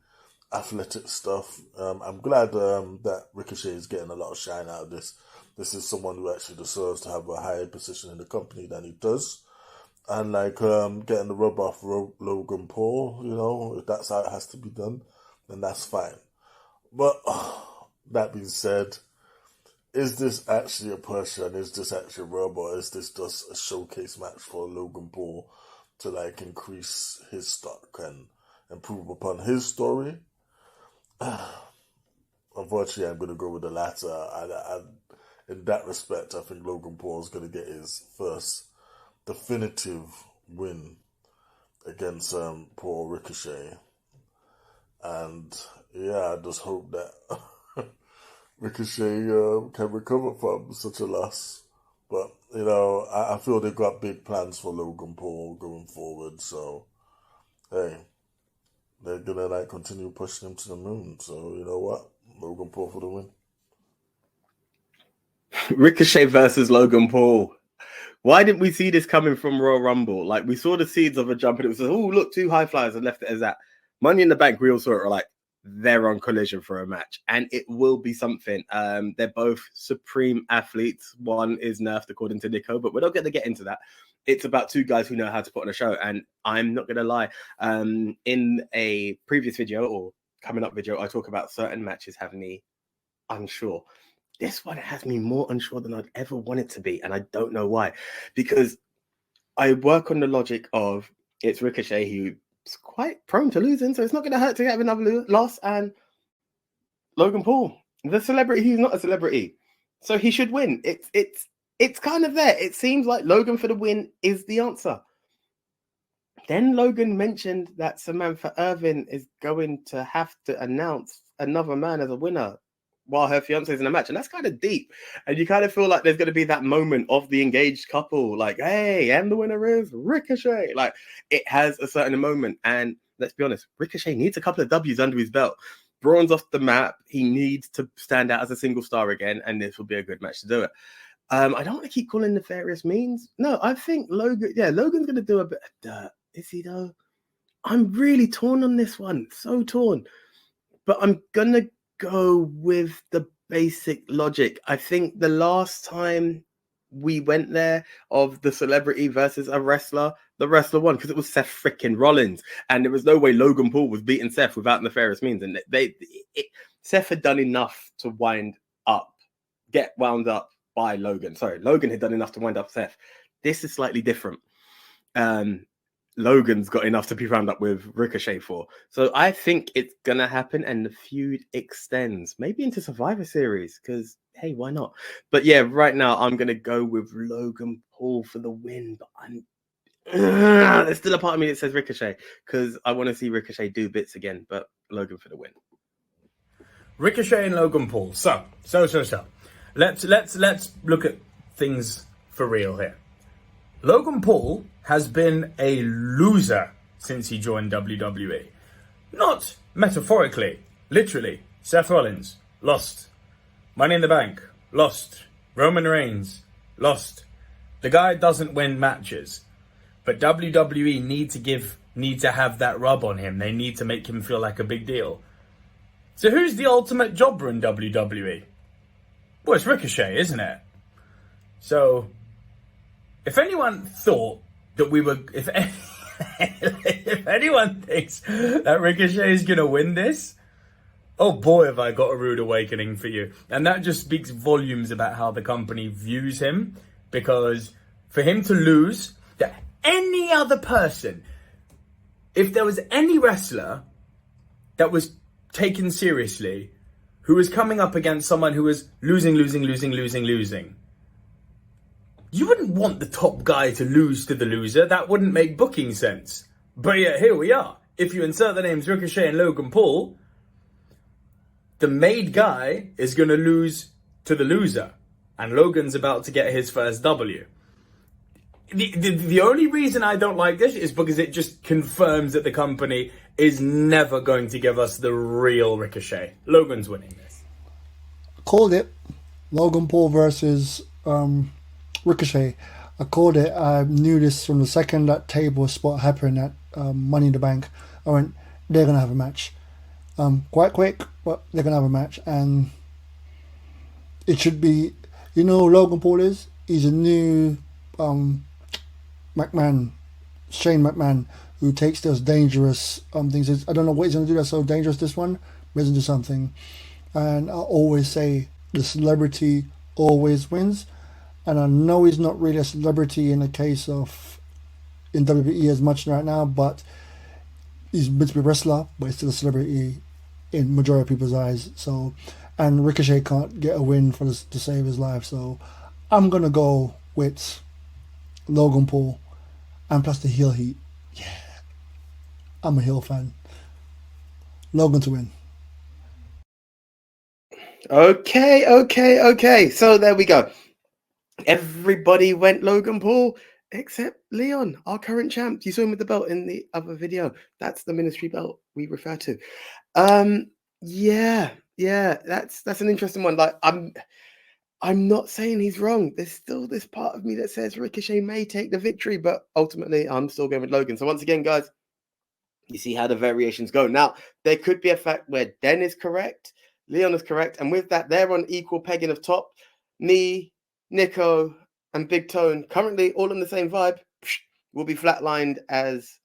athletic stuff. I'm glad that Ricochet is getting a lot of shine out of this. This is someone who actually deserves to have a higher position in the company than he does. And like getting the rub off Logan Paul, you know, if that's how it has to be done, then that's fine. But that being said, is this actually a push and is this actually a rub, or is this just a showcase match for Logan Paul to like increase his stock and improve upon his story? Unfortunately, I'm going to go with the latter. In that respect, I think Logan Paul is going to get his first definitive win against Paul Ricochet. And yeah, I just hope that Ricochet can recover from such a loss. But, you know, I feel they've got big plans for Logan Paul going forward. So, hey, they're going to like continue pushing him to the moon. So, you know what? Logan Paul for the win. Ricochet versus Logan Paul. Why didn't we see this coming from Royal Rumble? Like, we saw the seeds of a jump and it was like, oh, look, two high flyers and left it as that. Money in the Bank, we all saw it like, they're on collision for a match. And it will be something. They're both supreme athletes. One is nerfed according to Nico, but we're not going to get into that. It's about two guys who know how to put on a show. And I'm not going to lie. In a previous video or coming up video, I talk about certain matches having me unsure. This one has me more unsure than I'd ever want it to be. And I don't know why. Because I work on the logic of it's Ricochet who's quite prone to losing. So it's not going to hurt to have another loss. And Logan Paul, the celebrity who's not a celebrity. So he should win. It's kind of there. It seems like Logan for the win is the answer. Then Logan mentioned that Samantha Irvin is going to have to announce another man as a winner while her fiance is in a match. And that's kind of deep. And you kind of feel like there's going to be that moment of the engaged couple, like, hey, and the winner is Ricochet. Like, it has a certain moment. And let's be honest, Ricochet needs a couple of W's under his belt. Braun's off the map. He needs to stand out as a single star again. And this will be a good match to do it. I don't want to keep calling nefarious means. No, I think Logan's going to do a bit of dirt. Is he though? I'm really torn on this one. So torn. But I'm going to go with the basic logic. I think the last time we went there of the celebrity versus a wrestler, the wrestler won because it was Seth freaking Rollins. And there was no way Logan Paul was beating Seth without nefarious means. And Seth had done enough to get wound up by Logan. Sorry, Logan had done enough to wind up Seth. This is slightly different. Logan's got enough to be round up with Ricochet for. So I think it's going to happen and the feud extends. Maybe into Survivor Series because, hey, why not? But yeah, right now I'm going to go with Logan Paul for the win. But there's still a part of me that says Ricochet because I want to see Ricochet do bits again. But Logan for the win. Ricochet and Logan Paul. So. Let's look at things for real here. Logan Paul has been a loser since he joined WWE. Not metaphorically, literally. Seth Rollins, lost. Money in the Bank, lost. Roman Reigns, lost. The guy doesn't win matches. But WWE need to have that rub on him. They need to make him feel like a big deal. So who's the ultimate jobber in WWE? Well, it's Ricochet, isn't it? So, if anyone thought that if anyone thinks that Ricochet is going to win this, oh boy, have I got a rude awakening for you. And that just speaks volumes about how the company views him, because for him to lose, that any other person, if there was any wrestler that was taken seriously, who was coming up against someone who was losing, you wouldn't want the top guy to lose to the loser. That wouldn't make booking sense. But yet, here we are. If you insert the names Ricochet and Logan Paul, the made guy is going to lose to the loser. And Logan's about to get his first W. The only reason I don't like this is because it just confirms that the company is never going to give us the real Ricochet. Logan's winning this. Called it. Logan Paul versus Ricochet. I called it. I knew this from the second that table spot happened at Money in the Bank. I went, they're gonna have a match. Quite quick, but they're gonna have a match, and it should be. You know, who Logan Paul is. He's a new McMahon, Shane McMahon, who takes those dangerous things. I don't know what he's gonna do that's so dangerous this one, but he's gonna do something. And I always say the celebrity always wins. And I know he's not really a celebrity in the case of in WWE as much right now, but he's meant to be a wrestler, but he's still a celebrity in majority of people's eyes. So, and Ricochet can't get a win for this to save his life. So, I'm gonna go with Logan Paul, and plus the heel heat. Yeah, I'm a heel fan. Logan to win. Okay. So there we go. Everybody went Logan Paul except Leon, our current champ. You saw him with the belt in the other video. That's the ministry belt we refer to. Yeah, that's an interesting one. Like I'm not saying he's wrong. There's still this part of me that says Ricochet may take the victory, but ultimately I'm still going with Logan. So once again, guys, you see how the variations go. Now, there could be a fact where Den is correct, Leon is correct, and with that, they're on equal pegging of top. Me, Nico, and Big Tone, currently all on the same vibe, will be flatlined as,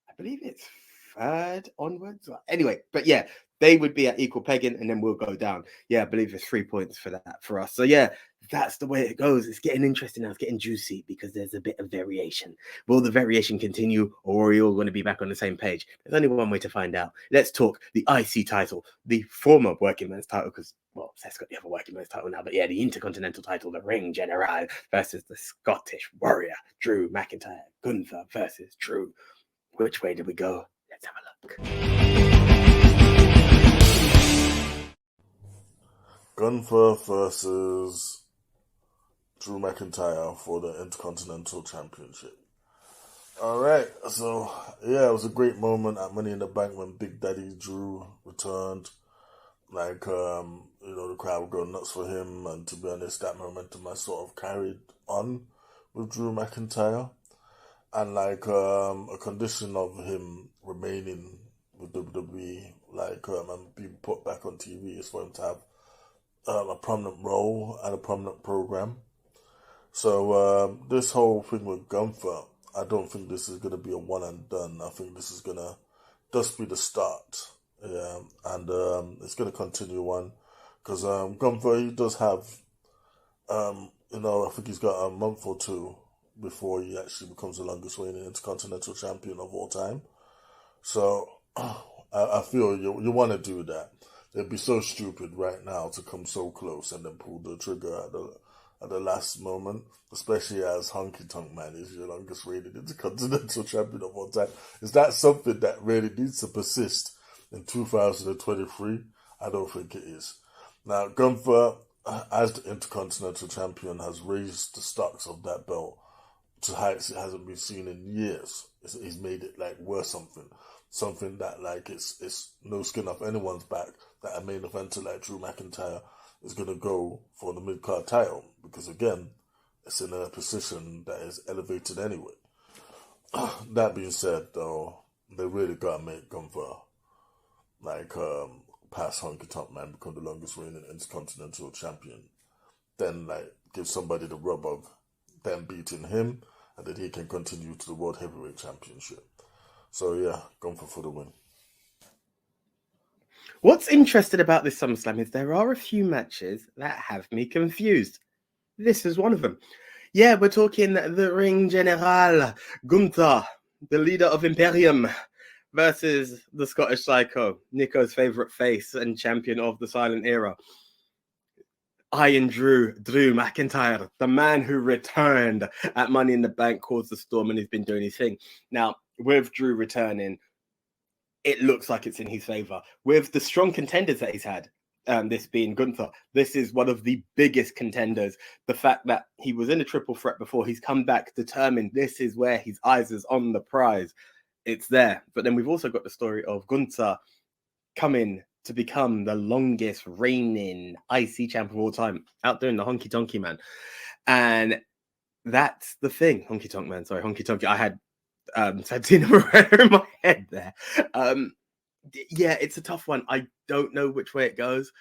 I believe it's third onwards. Anyway, but yeah, they would be at equal pegging, and then we'll go down. Yeah, I believe it's 3 points for that for us. So yeah, that's the way it goes. It's getting interesting now. It's getting juicy because there's a bit of variation. Will the variation continue, or are we all going to be back on the same page? There's only one way to find out. Let's talk the IC title, the former working man's title, because, well, Seth's got the other working man's title now, but yeah, the Intercontinental title, the Ring General versus the Scottish Warrior, Drew McIntyre, Gunther versus Drew. Which way did we go? Let's have a look. Gunther versus Drew McIntyre for the Intercontinental Championship. Alright, so yeah, it was a great moment at Money in the Bank when Big Daddy Drew returned. Like, the crowd would go nuts for him, and to be honest, that momentum I sort of carried on with Drew McIntyre. And like a condition of him remaining with WWE, and being put back on TV, is for him to have a prominent role and a prominent program. So this whole thing with Gunther, I don't think this is going to be a one and done. I think this is going to just be the start. Yeah, and it's going to continue on because Gunther, he does have, I think he's got a month or two before he actually becomes the longest reigning Intercontinental Champion of all time. So I feel you want to do that. It'd be so stupid right now to come so close and then pull the trigger at the last moment, especially as Honky Tonk Man is your longest reigning Intercontinental Champion of all time. Is that something that really needs to persist in 2023? I don't think it is. Now, Gunther, as the Intercontinental Champion, has raised the stocks of that belt to heights it hasn't been seen in years. He's made it like worth something that like it's no skin off anyone's back that a main eventer like Drew McIntyre is going to go for the mid-card title, because again, it's in a position that is elevated anyway. That being said, though, they really got to make Gunther past Honky Tonk Man, become the longest reigning Intercontinental Champion. Then give somebody the rub of them beating him, and then he can continue to the World Heavyweight Championship. So yeah, Gunther for the win. What's interesting about this SummerSlam is there are a few matches that have me confused. This is one of them. Yeah, we're talking the Ring General, Gunther, the leader of Imperium, versus the Scottish Psycho, Nico's favourite face and champion of the Silent Era. Iron Drew McIntyre, the man who returned at Money in the Bank, caused the storm, and he's been doing his thing. Now, with Drew returning, it looks like it's in his favour. With the strong contenders that he's had, this being Gunther, this is one of the biggest contenders. The fact that he was in a triple threat before, he's come back determined. This is where his eyes is on the prize. It's there. But then we've also got the story of Gunther coming to become the longest reigning IC champ of all time, outdoing the Honky Tonk Man. And that's the thing. Honky Tonk Man, sorry, Honky Tonk. I had Santino Moreno in my head there. Yeah, it's a tough one. I don't know which way it goes.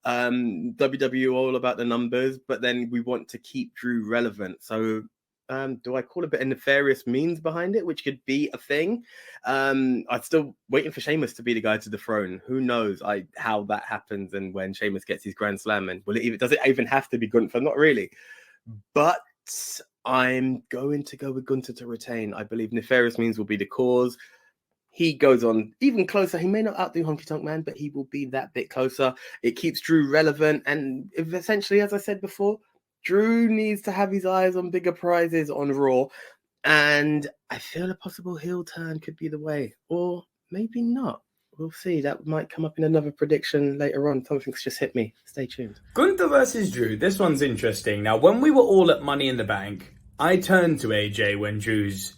WWE all about the numbers, but then we want to keep Drew relevant. So do I call a bit of nefarious means behind it, which could be a thing? I'm still waiting for Sheamus to be the guy to the throne. Who knows how that happens and when Sheamus gets his Grand Slam, and does it even have to be Gunther? Not really. But I'm going to go with Gunther to retain. I believe nefarious means will be the cause. He goes on even closer. He may not outdo Honky Tonk Man, but he will be that bit closer. It keeps Drew relevant. And essentially, as I said before, Drew needs to have his eyes on bigger prizes on Raw. And I feel a possible heel turn could be the way. Or maybe not. We'll see. That might come up in another prediction later on. Something's just hit me. Stay tuned. Gunther versus Drew. This one's interesting. Now, when we were all at Money in the Bank, I turned to AJ when Drew's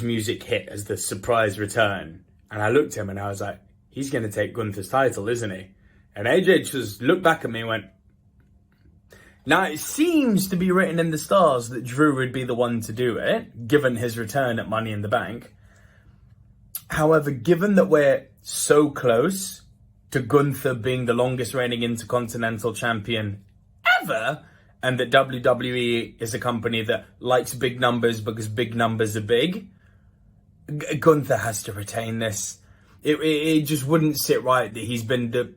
music hit as the surprise return. And I looked at him and I was like, he's going to take Gunther's title, isn't he? And AJ just looked back at me and went, now it seems to be written in the stars that Drew would be the one to do it, given his return at Money in the Bank. However, given that we're so close to Gunther being the longest reigning Intercontinental Champion ever, and that WWE is a company that likes big numbers because big numbers are big, Gunther has to retain this. It just wouldn't sit right that he's been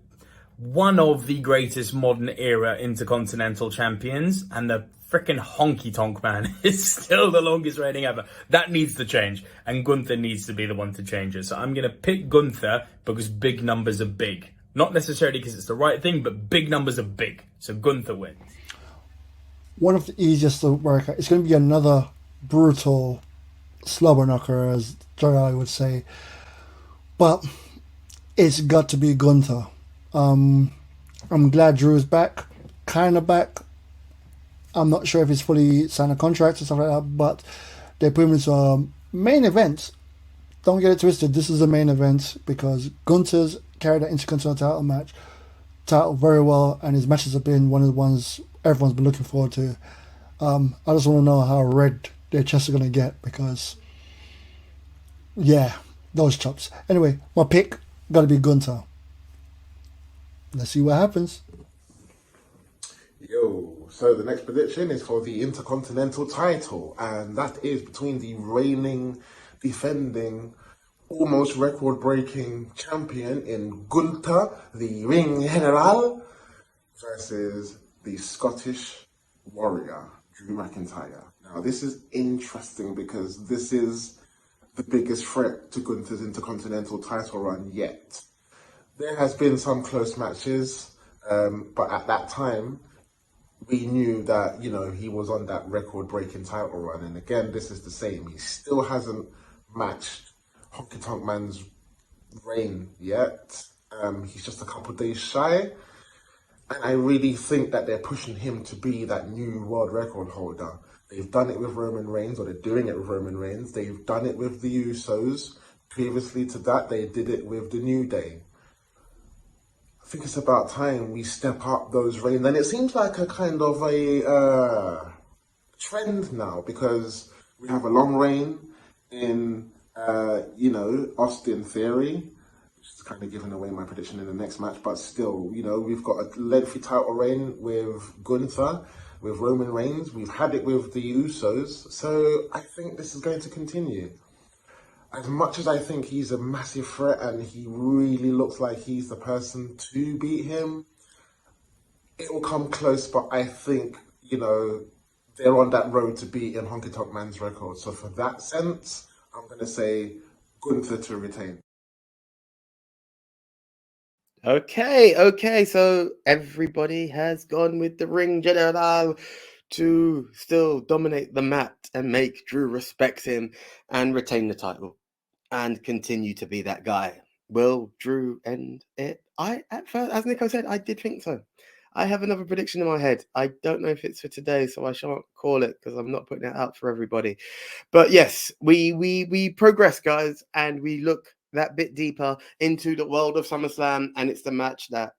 one of the greatest modern era Intercontinental Champions, and the freaking Honky Tonk Man is still the longest reigning ever. That needs to change, and Gunther needs to be the one to change it. So I'm going to pick Gunther because big numbers are big. Not necessarily because it's the right thing, but big numbers are big. So Gunther wins. One of the easiest to work out. It's going to be another brutal slobber knocker, as Jerry would say. But it's got to be Gunther. I'm glad Drew's back. Kind of back. I'm not sure if he's fully signed a contract or stuff like that, but they put him into a main event. Don't get it twisted. This is a main event because Gunther's carried that Intercontinental title very well, and his matches have been one of the ones everyone's been looking forward to. I just want to know how red their chests are going to get because, yeah, those chops. Anyway, my pick got to be Gunther. Let's see what happens. So the next prediction is for the Intercontinental title, and that is between the reigning, defending, almost record-breaking champion in Gunther, the Ring General, versus the Scottish Warrior, Drew McIntyre. Now, this is interesting because this is the biggest threat to Gunther's Intercontinental title run yet. There has been some close matches, but at that time, we knew that, he was on that record-breaking title run. And again, this is the same. He still hasn't matched Honky Tonk Man's reign yet. He's just a couple of days shy. And I really think that they're pushing him to be that new world record holder. They've done it with Roman Reigns, or they're doing it with Roman Reigns. They've done it with the Usos. Previously to that, they did it with the New Day. I think it's about time we step up those reigns. And it seems like a kind of a trend now, because we have a long reign in, Austin Theory, which is kind of giving away my prediction in the next match. But still, we've got a lengthy title reign with Gunther, with Roman Reigns. We've had it with the Usos. So I think this is going to continue. As much as I think he's a massive threat and he really looks like he's the person to beat him, it will come close, but I think, they're on that road to beating Honky Tonk Man's record. So for that sense, I'm going to say Gunther to retain. Okay. So everybody has gone with the Ring General to still dominate the mat and make Drew respect him and retain the title and continue to be that guy. Will Drew end it? At first, as Nico said, I did think so. I have another prediction in my head. I don't know if it's for today, so I shan't call it because I'm not putting it out for everybody. But yes, we progress, guys, and we look that bit deeper into the world of SummerSlam, and it's the match that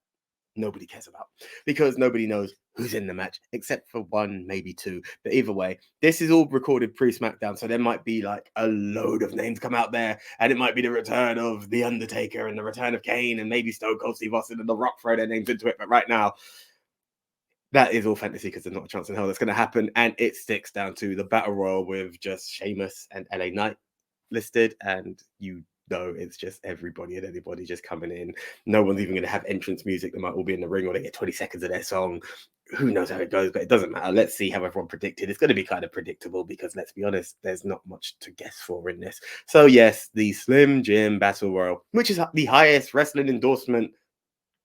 nobody cares about because nobody knows who's in the match except for one, maybe two. But either way, this is all recorded pre-SmackDown, so there might be like a load of names come out there, and it might be the return of The Undertaker and the return of Kane and maybe Stone Cold Steve Austin and The Rock throw their names into it. But right now, that is all fantasy because there's not a chance in hell that's going to happen, and it sticks down to the Battle Royal with just Sheamus and LA Knight listed, and you know it's just everybody and anybody just coming in. No one's even going to have entrance music. They might all be in the ring or they get 20 seconds of their song. Who knows how it goes, but it doesn't matter. Let's see how everyone predicted. It's going to be kind of predictable because, let's be honest, there's not much to guess for in this. So yes, the Slim Jim Battle Royal, which is the highest wrestling endorsement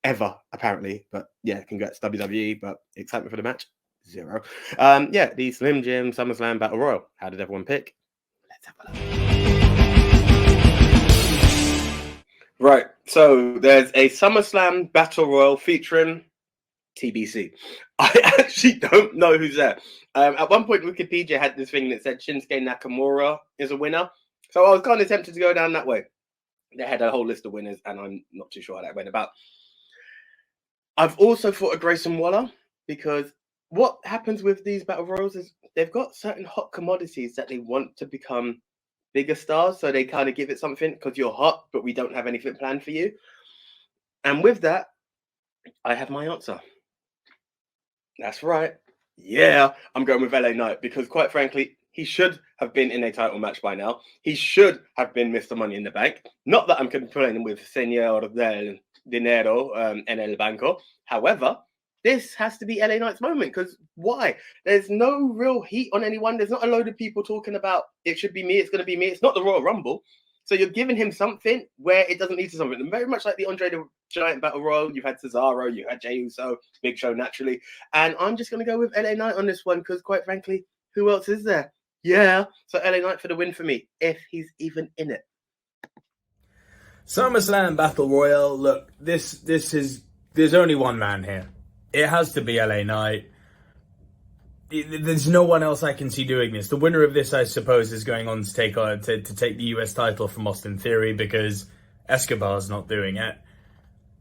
ever, apparently. But yeah, congrats WWE, but excitement for the match, zero. Yeah, the Slim Jim SummerSlam Battle Royal. How did everyone pick? Let's have a look. Right, so there's a SummerSlam Battle Royal featuring TBC. I actually don't know who's there. At one point, Wikipedia had this thing that said Shinsuke Nakamura is a winner. So I was kind of tempted to go down that way. They had a whole list of winners, and I'm not too sure how that went about. I've also thought of Grayson Waller, because what happens with these Battle Royals is they've got certain hot commodities that they want to become bigger stars, so they kind of give it something because you're hot, but we don't have anything planned for you. And with that, I have my answer. That's right. Yeah, I'm going with LA Knight because, quite frankly, he should have been in a title match by now. He should have been Mr. Money in the Bank. Not that I'm complaining with Señor del Dinero en el Banco. However, this has to be LA Knight's moment, because why? There's no real heat on anyone. There's not a load of people talking about it should be me, it's going to be me. It's not the Royal Rumble. So you're giving him something where it doesn't need to something. And very much like the Andre the Giant Battle Royal, you've had Cesaro, you had Jey Uso, Big Show naturally. And I'm just going to go with LA Knight on this one because, quite frankly, who else is there? Yeah. So LA Knight for the win for me, if he's even in it. SummerSlam Battle Royal. Look, this is, there's only one man here. It has to be LA Knight. There's no one else I can see doing this. The winner of this, I suppose, is going on to take the US title from Austin Theory because Escobar's not doing it.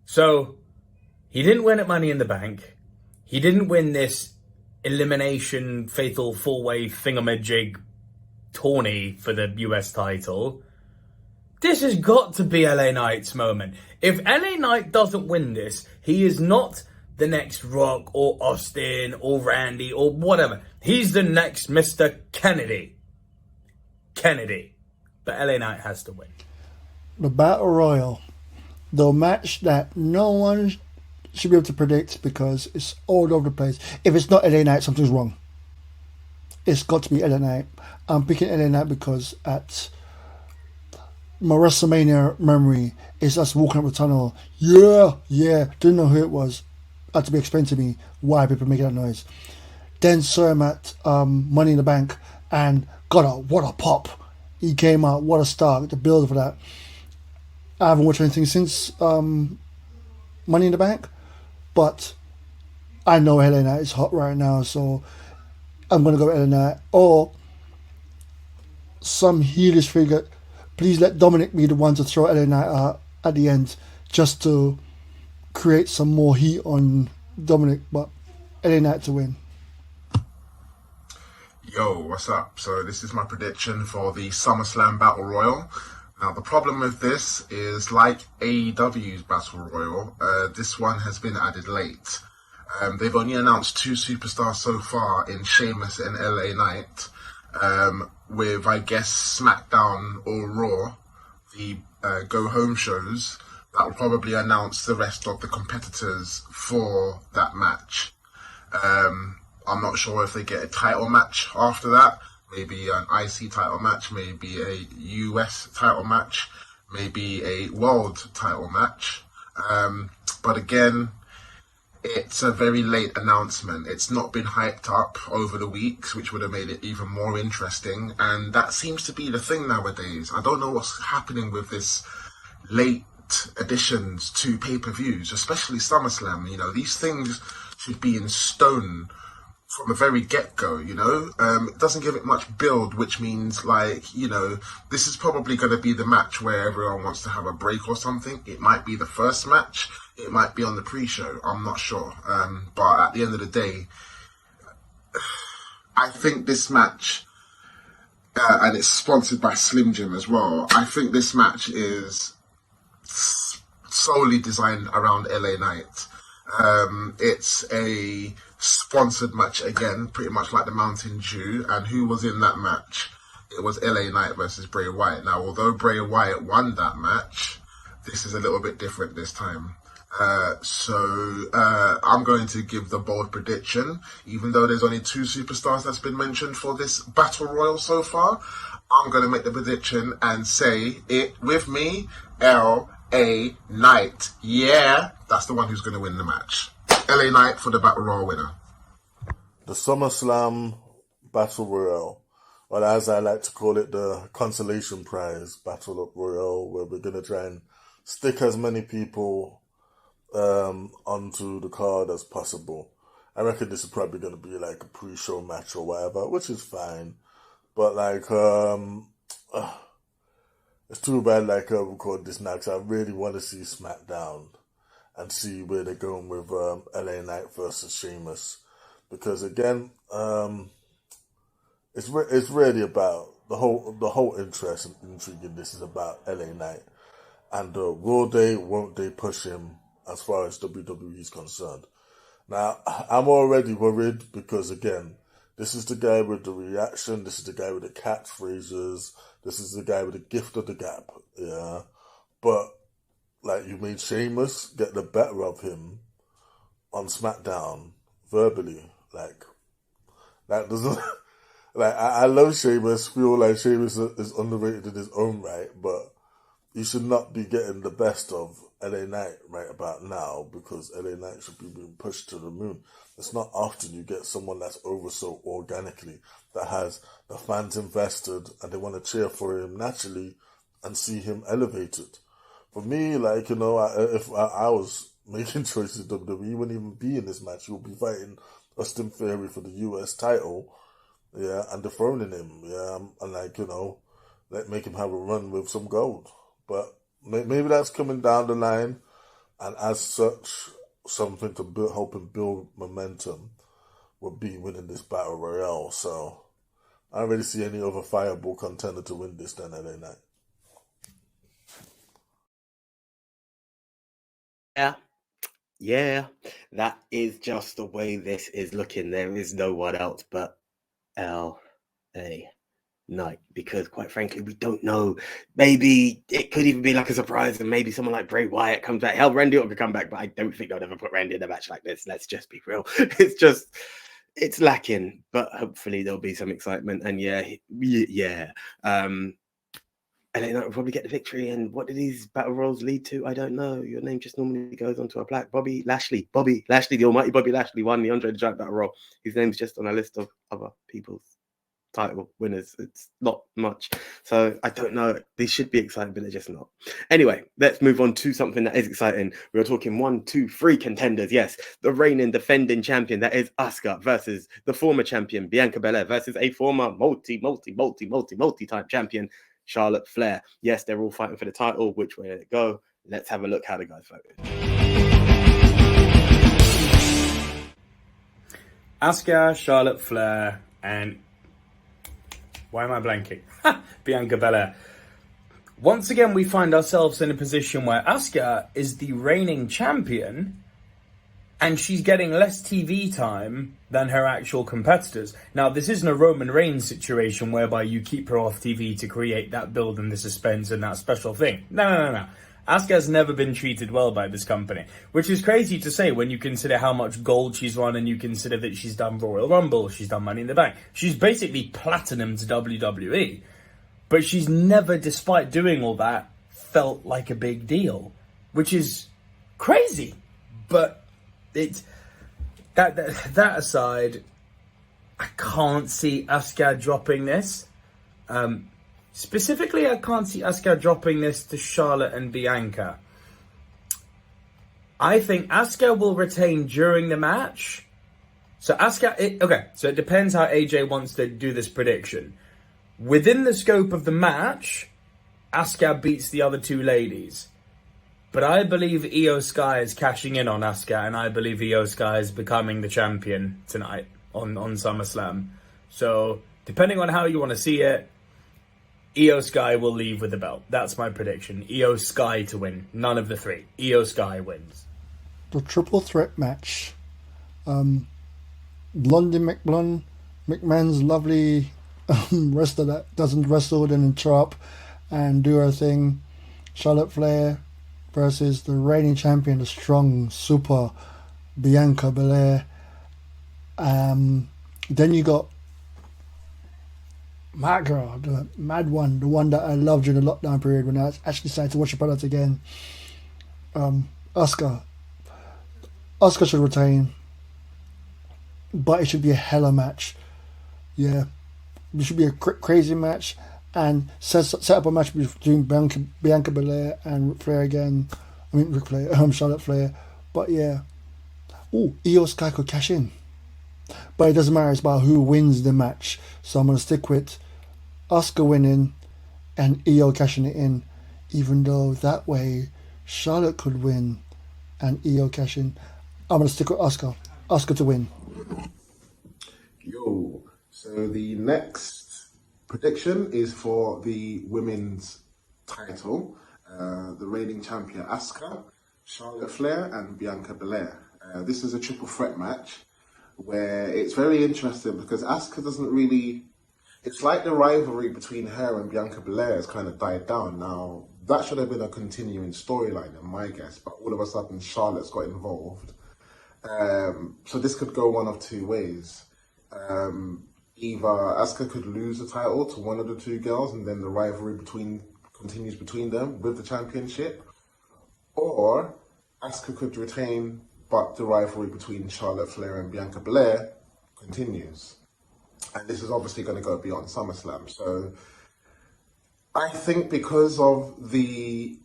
So he didn't win at Money in the Bank. He didn't win this elimination fatal four-way thingamajig tourney for the US title. This has got to be LA Knight's moment. If LA Knight doesn't win this, he is not the next Rock or Austin or Randy or whatever. He's the next Mr. Kennedy. But LA Knight has to win. The Battle Royal, the match that no one should be able to predict because it's all over the place. If it's not LA Knight, something's wrong. It's got to be LA Knight. I'm picking LA Knight because at my WrestleMania memory is us walking up the tunnel. Yeah, didn't know who it was. Had to be explained to me why people making that noise. Then saw him at Money in the Bank and what a pop. He came out, what a star, the build for that. I haven't watched anything since Money in the Bank, but I know LA Knight is hot right now, so I'm going to go with LA Knight. Or some heelish figure. Please let Dominic be the one to throw LA Knight out at the end just to create some more heat on Dominic, but LA Knight to win. Yo, what's up? So this is my prediction for the SummerSlam Battle Royal. Now the problem with this is, like AEW's Battle Royal, this one has been added late. They've only announced 2 superstars so far in Sheamus and LA Knight, with, I guess, SmackDown or Raw, the go-home shows, that will probably announce the rest of the competitors for that match. I'm not sure if they get a title match after that, maybe an IC title match, maybe a US title match, maybe a world title match. But again, it's a very late announcement. It's not been hyped up over the weeks, which would have made it even more interesting. And that seems to be the thing nowadays. I don't know what's happening with this late additions to pay-per-views, especially SummerSlam. You know, these things should be in stone from the very get-go, you know. It doesn't give it much build, which means, like, you know, this is probably going to be the match where everyone wants to have a break or something. It might be the first match. It might be on the pre-show. I'm not sure. But at the end of the day, I think this match, and it's sponsored by Slim Jim as well, I think this match is solely designed around LA Knight. It's a sponsored match again, pretty much like the Mountain Dew. And who was in that match? It was LA Knight versus Bray Wyatt. Now, although Bray Wyatt won that match, this is a little bit different this time. So I'm going to give the bold prediction, even though there's only 2 superstars that's been mentioned for this Battle Royal so far. I'm going to make the prediction and say it with me, LA Knight. Yeah, that's the one who's going to win the match. LA Knight for the Battle Royal winner. The SummerSlam Battle Royale, or as I like to call it, the Consolation Prize Battle Royale, where we're going to try and stick as many people onto the card as possible. I reckon this is probably going to be like a pre-show match or whatever, which is fine. But like, it's too bad like I record this now because I really want to see SmackDown and see where they're going with LA Knight versus Sheamus. Because again, it's really about the whole interest and intrigue in this is about LA Knight. And will they, won't they push him as far as WWE is concerned? Now, I'm already worried because, again, this is the guy with the reaction, this is the guy with the catchphrases, this is the guy with the gift of the gab, yeah? But, like, you made Sheamus get the better of him on SmackDown, verbally, like, that doesn't... Like, I love Sheamus, feel like Sheamus is underrated in his own right, but you should not be getting the best of LA Knight right about now because LA Knight should be being pushed to the moon. It's not often you get someone that's over so organically, that has the fans invested and they want to cheer for him naturally and see him elevated. For me, like, you know, if I was making choices in WWE, he wouldn't even be in this match. He would be fighting Austin Theory for the US title, yeah, and dethroning him, yeah, and like, you know, make him have a run with some gold. But maybe that's coming down the line, and as such, something to help him build momentum would be winning this Battle Royale. So I don't really see any other fireball contender to win this than LA Knight. Yeah, that is just the way this is looking. There is no one else but LA Knight, because quite frankly, we don't know. Maybe it could even be like a surprise, and maybe someone like Bray Wyatt comes back. Hell, Randy Orton could come back, but I don't think they'll ever put Randy in a match like this. Let's just be real. It's lacking, but hopefully there'll be some excitement. And LA Knight will probably get the victory. And what do these battle royals lead to? I don't know. Your name just normally goes onto a plaque. Bobby Lashley, the almighty Bobby Lashley won the Andre the Giant battle royal. His name's just on a list of other people's title winners. It's not much, so I don't know. These should be exciting, but they're just not. Anyway, let's move on to something that is exciting. We're talking 1, 2, 3 contenders. Yes, the reigning defending champion, that is Asuka, versus the former champion Bianca Belair, versus a former multi-time champion Charlotte Flair. Yes, they're all fighting for the title. Which way did it go? Let's have a look how the guys voted. Asuka, Charlotte Flair, and why am I blanking? Bianca Belair. Once again, we find ourselves in a position where Asuka is the reigning champion and she's getting less TV time than her actual competitors. Now, this isn't a Roman Reigns situation whereby you keep her off TV to create that build and the suspense and that special thing. No. Asuka's never been treated well by this company, which is crazy to say when you consider how much gold she's won and you consider that she's done Royal Rumble, she's done Money in the Bank. She's basically platinum to WWE, but she's never, despite doing all that, felt like a big deal, which is crazy. But it's that aside, I can't see Asuka dropping this. Specifically, I can't see Asuka dropping this to Charlotte and Bianca. I think Asuka will retain during the match So so it depends how AJ wants to do this prediction. Within the scope of the match, Asuka beats the other two ladies. But I believe Io Sky is cashing in on Asuka, and I believe Io Sky is becoming the champion tonight on SummerSlam. So, depending on how you want to see it, Io Sky will leave with the belt. That's my prediction. Io Sky to win. None of the three. Io Sky wins. The triple threat match. Blondie McMahon's lovely wrestler that doesn't wrestle, then interrupt and do her thing. Charlotte Flair versus the reigning champion, the strong, super Bianca Belair. Then you got my girl, the mad one, the one that I loved during the lockdown period when I actually decided to watch the product again. Asuka. Asuka should retain, but it should be a hella match. Yeah, it should be a crazy match, and set up a match between Bianca Belair and Flair again. I mean, Ric Flair, Charlotte Flair. But yeah, Io Sky could cash in, but it doesn't matter. It's about who wins the match. So I'm gonna stick with Asuka winning and Io cashing it in, even though that way Charlotte could win and Io cash in. I'm gonna stick with Asuka. Asuka to win. Yo, so the next prediction is for the women's title. The reigning champion Asuka, Charlotte Flair, and Bianca Belair. This is a triple threat match where it's very interesting because Asuka doesn't really. It's like the rivalry between her and Bianca Belair has kind of died down. Now, that should have been a continuing storyline, in my guess, but all of a sudden Charlotte's got involved. So this could go one of two ways. Either Asuka could lose the title to one of the two girls and then the rivalry continues between them with the championship, or Asuka could retain but the rivalry between Charlotte Flair and Bianca Belair continues. And this is obviously going to go beyond SummerSlam. So I think because of the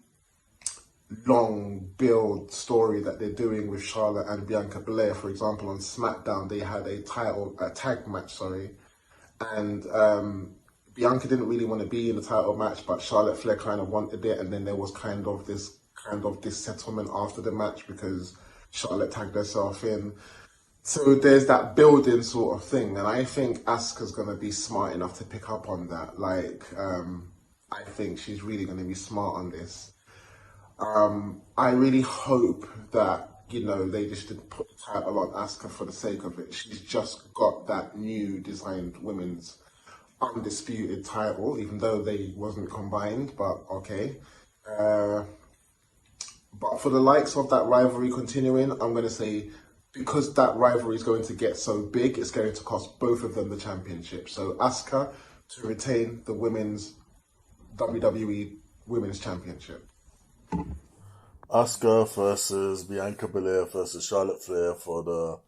long build story that they're doing with Charlotte and Bianca Belair, for example, on SmackDown, they had a tag match, and Bianca didn't really want to be in the title match, but Charlotte Flair kind of wanted it, and then there was kind of this settlement after the match because Charlotte tagged herself in. So there's that building sort of thing, and I think Asuka's going to be smart enough to pick up on that. I think she's really going to be smart on this. I really hope that, they just didn't put the title on Asuka for the sake of it. She's just got that new designed women's undisputed title, even though they wasn't combined, but okay. But for the likes of that rivalry continuing, I'm going to say, because that rivalry is going to get so big, it's going to cost both of them the championship. So Asuka to retain the women's WWE Women's Championship. Asuka versus Bianca Belair versus Charlotte Flair for the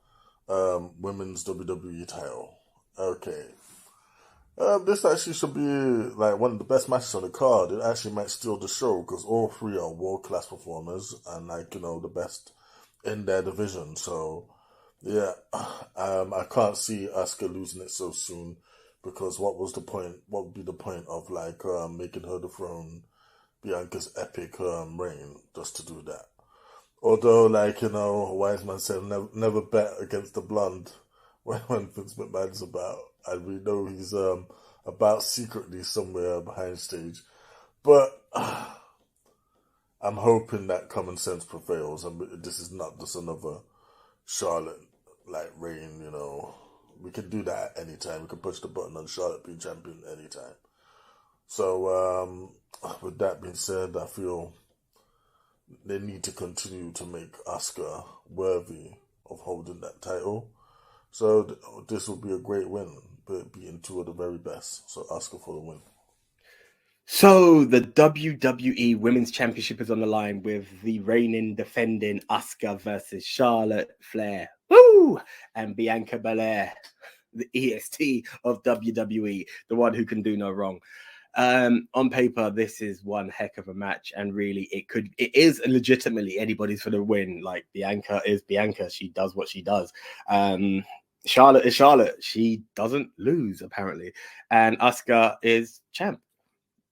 women's WWE title. Okay. This actually should be like one of the best matches on the card. It actually might steal the show because all three are world-class performers and the best in their division. So yeah, I can't see Asuka losing it so soon because what would be the point of making her dethrone Bianca's epic reign just to do that? Although wise man said never bet against the blonde when Vince McMahon's about, and we know he's about secretly somewhere behind stage. But I'm hoping that common sense prevails, and this is not just another Charlotte reign. We can do that at any time. We can push the button on Charlotte being champion anytime. So with that being said, I feel they need to continue to make Asuka worthy of holding that title. So this will be a great win, but beating two of the very best. So Asuka for the win. So the WWE Women's Championship is on the line with the reigning, defending Asuka versus Charlotte Flair. Woo! And Bianca Belair, the EST of WWE, the one who can do no wrong. On paper, this is one heck of a match, and really it is legitimately anybody's for the win. Bianca is Bianca. She does what she does. Charlotte is Charlotte. She doesn't lose, apparently. And Asuka is champ.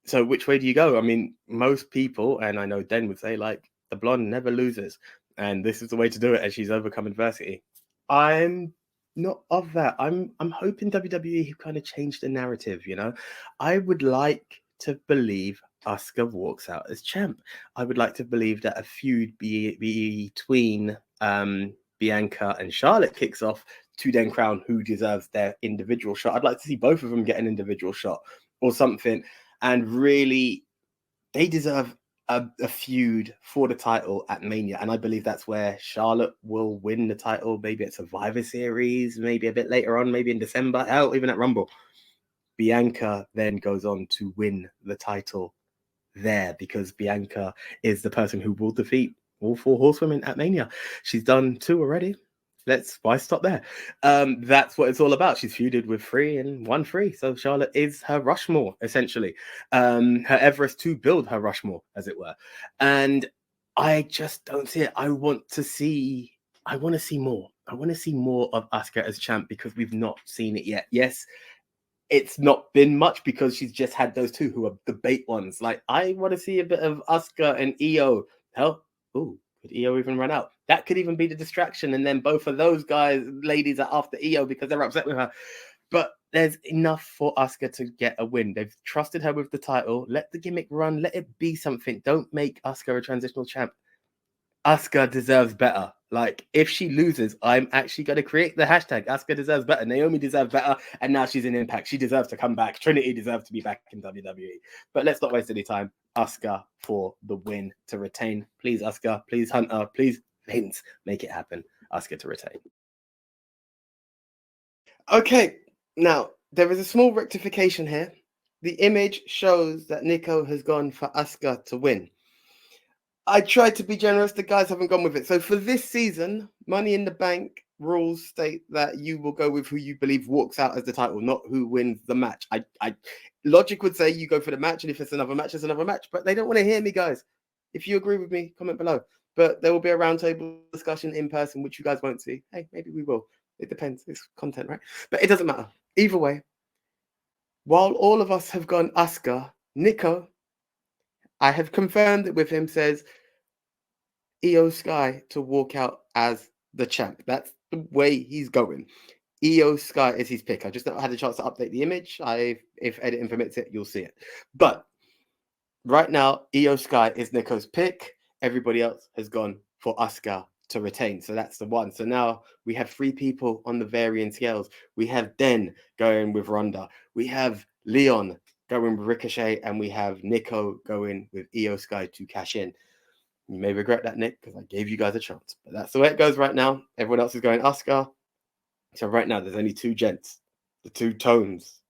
So which way do you go? I mean, most people, and I know Den would say, like, the blonde never loses. And this is the way to do it as she's overcome adversity. I'm not of that. I'm hoping WWE kind of changed the narrative, you know? I would like to believe Asuka walks out as champ. I would like to believe that a feud between Bianca and Charlotte kicks off to then crown who deserves their individual shot. I'd like to see both of them get an individual shot or something. And really, they deserve a feud for the title at Mania. And I believe that's where Charlotte will win the title. Maybe at Survivor Series, maybe a bit later on, maybe in December, hell, even at Rumble. Bianca then goes on to win the title there because Bianca is the person who will defeat all 4 horsewomen at Mania. She's done 2 already. Why stop there? That's what it's all about. She's feuded with 3 and won 3. So Charlotte is her Rushmore, essentially. Her Everest to build her Rushmore, as it were. And I just don't see it. I want to see more. I want to see more of Asuka as champ because we've not seen it yet. Yes, it's not been much because she's just had those 2 who are the bait ones. Like, I want to see a bit of Asuka and Io. Hell, could Io even run out? That could even be the distraction. And then both of those ladies are after Io because they're upset with her. But there's enough for Asuka to get a win. They've trusted her with the title. Let the gimmick run. Let it be something. Don't make Asuka a transitional champ. Asuka deserves better. Like, if she loses, I'm actually going to create the hashtag Asuka deserves better. Naomi deserves better. And now she's in Impact. She deserves to come back. Trinity deserves to be back in WWE. But let's not waste any time. Asuka for the win to retain. Please, Asuka. Please, Hunter. Please, Vince. Make it happen. Asuka to retain. Okay. Now, there is a small rectification here. The image shows that Nico has gone for Asuka to win. I tried to be generous. The guys haven't gone with it. So for this season, Money in the Bank rules state that you will go with who you believe walks out as the title, not who wins the match. Logic would say you go for the match, and if it's another match, it's another match. But they don't want to hear me, guys. If you agree with me, comment below. But there will be a roundtable discussion in person, which you guys won't see. Hey, maybe we will. It depends. It's content, right? But it doesn't matter. Either way, while all of us have gone Asuka, Nico, I have confirmed it with him, says Io Sky to walk out as the champ. That's the way he's going. Io Sky is his pick. I just not had a chance to update the image. If editing permits it, you'll see it. But right now, Io Sky is Nico's pick. Everybody else has gone for Asuka to retain. So that's the one. So now we have 3 people on the varying scales. We have Den going with Ronda. We have Leon going with Ricochet. And we have Nico going with Io Sky to cash in. You may regret that, Nick, because I gave you guys a chance. But that's the way it goes right now. Everyone else is going Asuka. So right now, there's only 2 gents. The 2 Tones,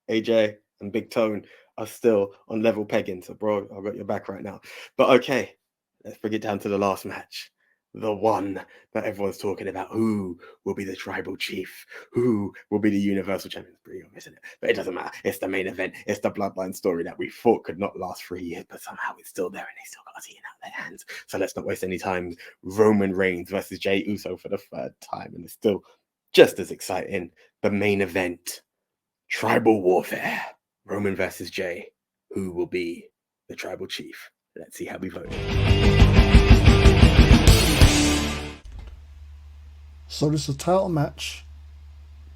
AJ and Big Tone, are still on level pegging. So, bro, I've got your back right now. But okay, let's bring it down to the last match. The one that everyone's talking about. Who will be the tribal chief? Who will be the universal champion? It's pretty obvious, isn't it? But it doesn't matter. It's the main event. It's the bloodline story that we thought could not last 3 years, but somehow it's still there and they still got it out of their hands. So let's not waste any time. Roman Reigns versus Jey Uso for the 3rd time. And it's still just as exciting. The main event. Tribal warfare. Roman versus Jey. Who will be the tribal chief? Let's see how we vote. So this is a title match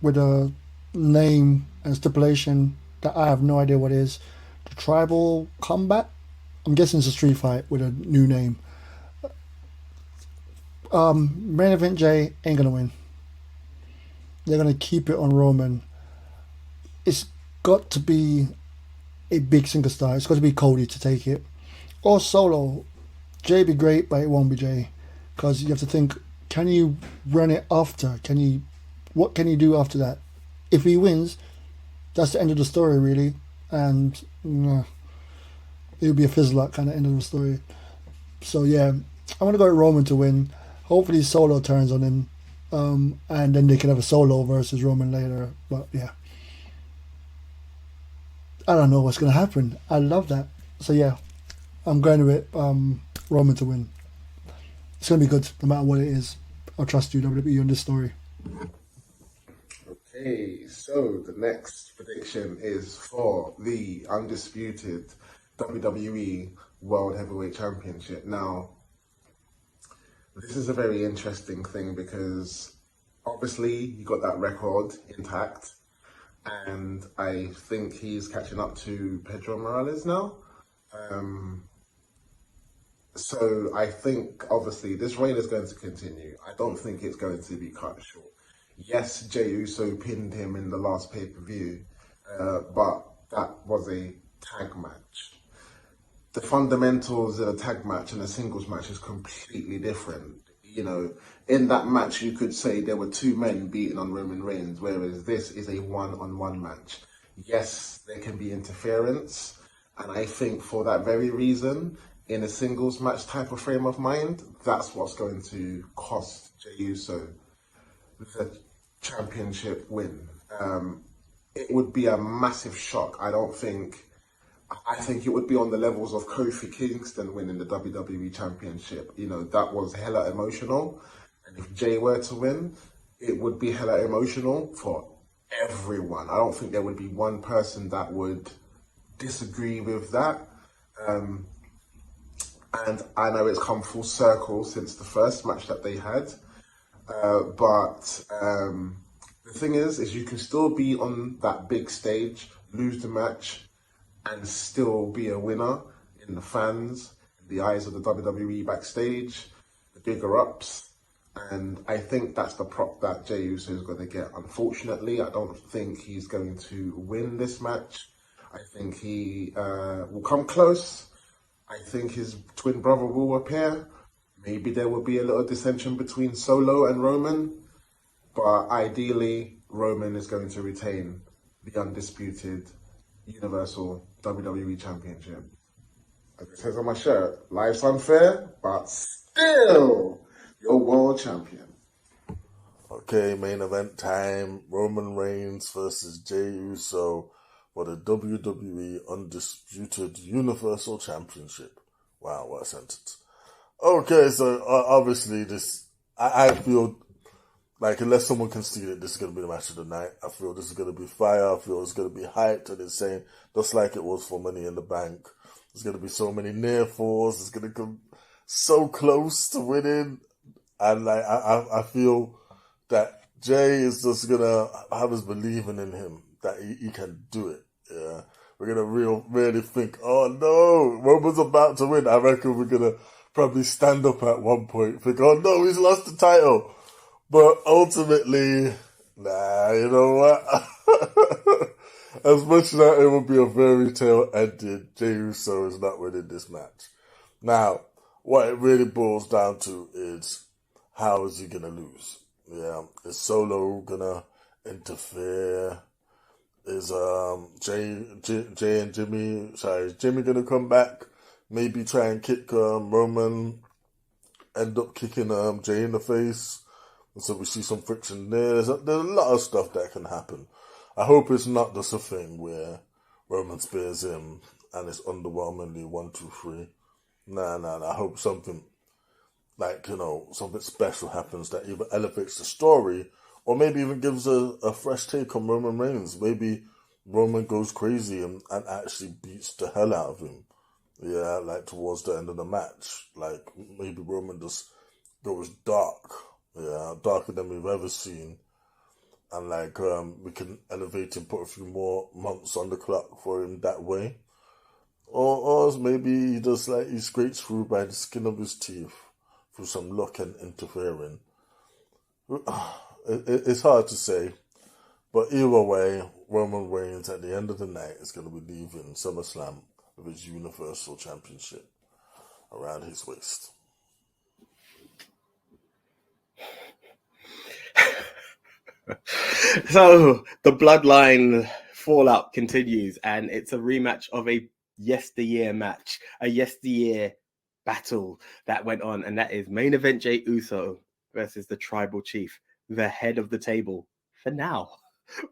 with a name and stipulation that I have no idea what it is. The Tribal Combat? I'm guessing it's a street fight with a new name. Main event Jey ain't gonna win. They're gonna keep it on Roman. It's got to be a big single star. It's got to be Cody to take it. Or Solo. Jey be great, but it won't be Jey. Because you have to think, can you run it after? What can you do after that? If he wins, that's the end of the story, really. And it'll be a fizzle-out kind of end of the story. So yeah, I'm going to go with Roman to win. Hopefully Solo turns on him. And then they can have a Solo versus Roman later. But yeah. I don't know what's going to happen. I love that. So yeah, I'm going with Roman to win. It's going to be good, no matter what it is. I'll trust you, WWE, on this story. Okay, so the next prediction is for the undisputed WWE World Heavyweight Championship. Now, this is a very interesting thing because obviously he got that record intact, and I think he's catching up to Pedro Morales now. So I think obviously this reign is going to continue. I don't think it's going to be cut short. Yes, Jey Uso pinned him in the last pay-per-view, but that was a tag match. The fundamentals in a tag match and a singles match is completely different. You know, in that match, you could say there were two men beating on Roman Reigns, whereas this is a one-on-one match. Yes, there can be interference, and I think for that very reason, in a singles match type of frame of mind, that's what's going to cost Jey Uso the championship win. It would be a massive shock. I think it would be on the levels of Kofi Kingston winning the WWE Championship. You know, that was hella emotional. And if Jey were to win, it would be hella emotional for everyone. I don't think there would be one person that would disagree with that. And I know it's come full circle since the first match that they had. But the thing is you can still be on that big stage, lose the match, and still be a winner in the fans, in the eyes of the WWE backstage, the bigger ups. And I think that's the prop that Jey Uso is going to get. Unfortunately, I don't think he's going to win this match. I think he will come close. I think his twin brother will appear. Maybe there will be a little dissension between Solo and Roman. But ideally, Roman is going to retain the undisputed Universal WWE Championship. As it says on my shirt, life's unfair, but still your world champion. Okay, main event time. Roman Reigns versus Jey Uso for the WWE Undisputed Universal Championship. Wow, what a sentence. Okay, so obviously this, I feel like unless someone can steal it, this is going to be the match of the night. I feel this is going to be fire. I feel it's going to be hyped and insane, just like it was for Money in the Bank. There's going to be so many near falls. It's going to come so close to winning. And like I feel that Jey is just going to have us believing in him, that he can do it. Yeah, we're going to really think, oh no, Roman's about to win. I reckon we're going to probably stand up at one point, think, oh no, he's lost the title. But ultimately, nah, you know what? As much as that it would be a fairy tale ending, Jey Uso is not winning this match. Now, what it really boils down to is, how is he going to lose? Yeah, is Solo going to interfere? Is Jey and Jimmy, is Jimmy going to come back? Maybe try and kick Roman, end up kicking Jey in the face. So we see some friction there. There's a lot of stuff that can happen. I hope it's not just a thing where Roman spears him and it's underwhelmingly 1, 2, 3. Nah. I hope something like, something special happens that either elevates the story or maybe even gives a fresh take on Roman Reigns. Maybe Roman goes crazy and actually beats the hell out of him. Yeah, like towards the end of the match. Like maybe Roman just goes dark. Yeah, darker than we've ever seen. And like we can elevate him, put a few more months on the clock for him that way. Or maybe he just he scrapes through by the skin of his teeth through some luck and interfering. It's hard to say. But either way, Roman Reigns at the end of the night is going to be leaving SummerSlam with his Universal Championship around his waist. So the bloodline fallout continues, and it's a rematch of a yesteryear match, a yesteryear battle that went on, and that is main event Jey Uso versus the Tribal Chief, the head of the table for now,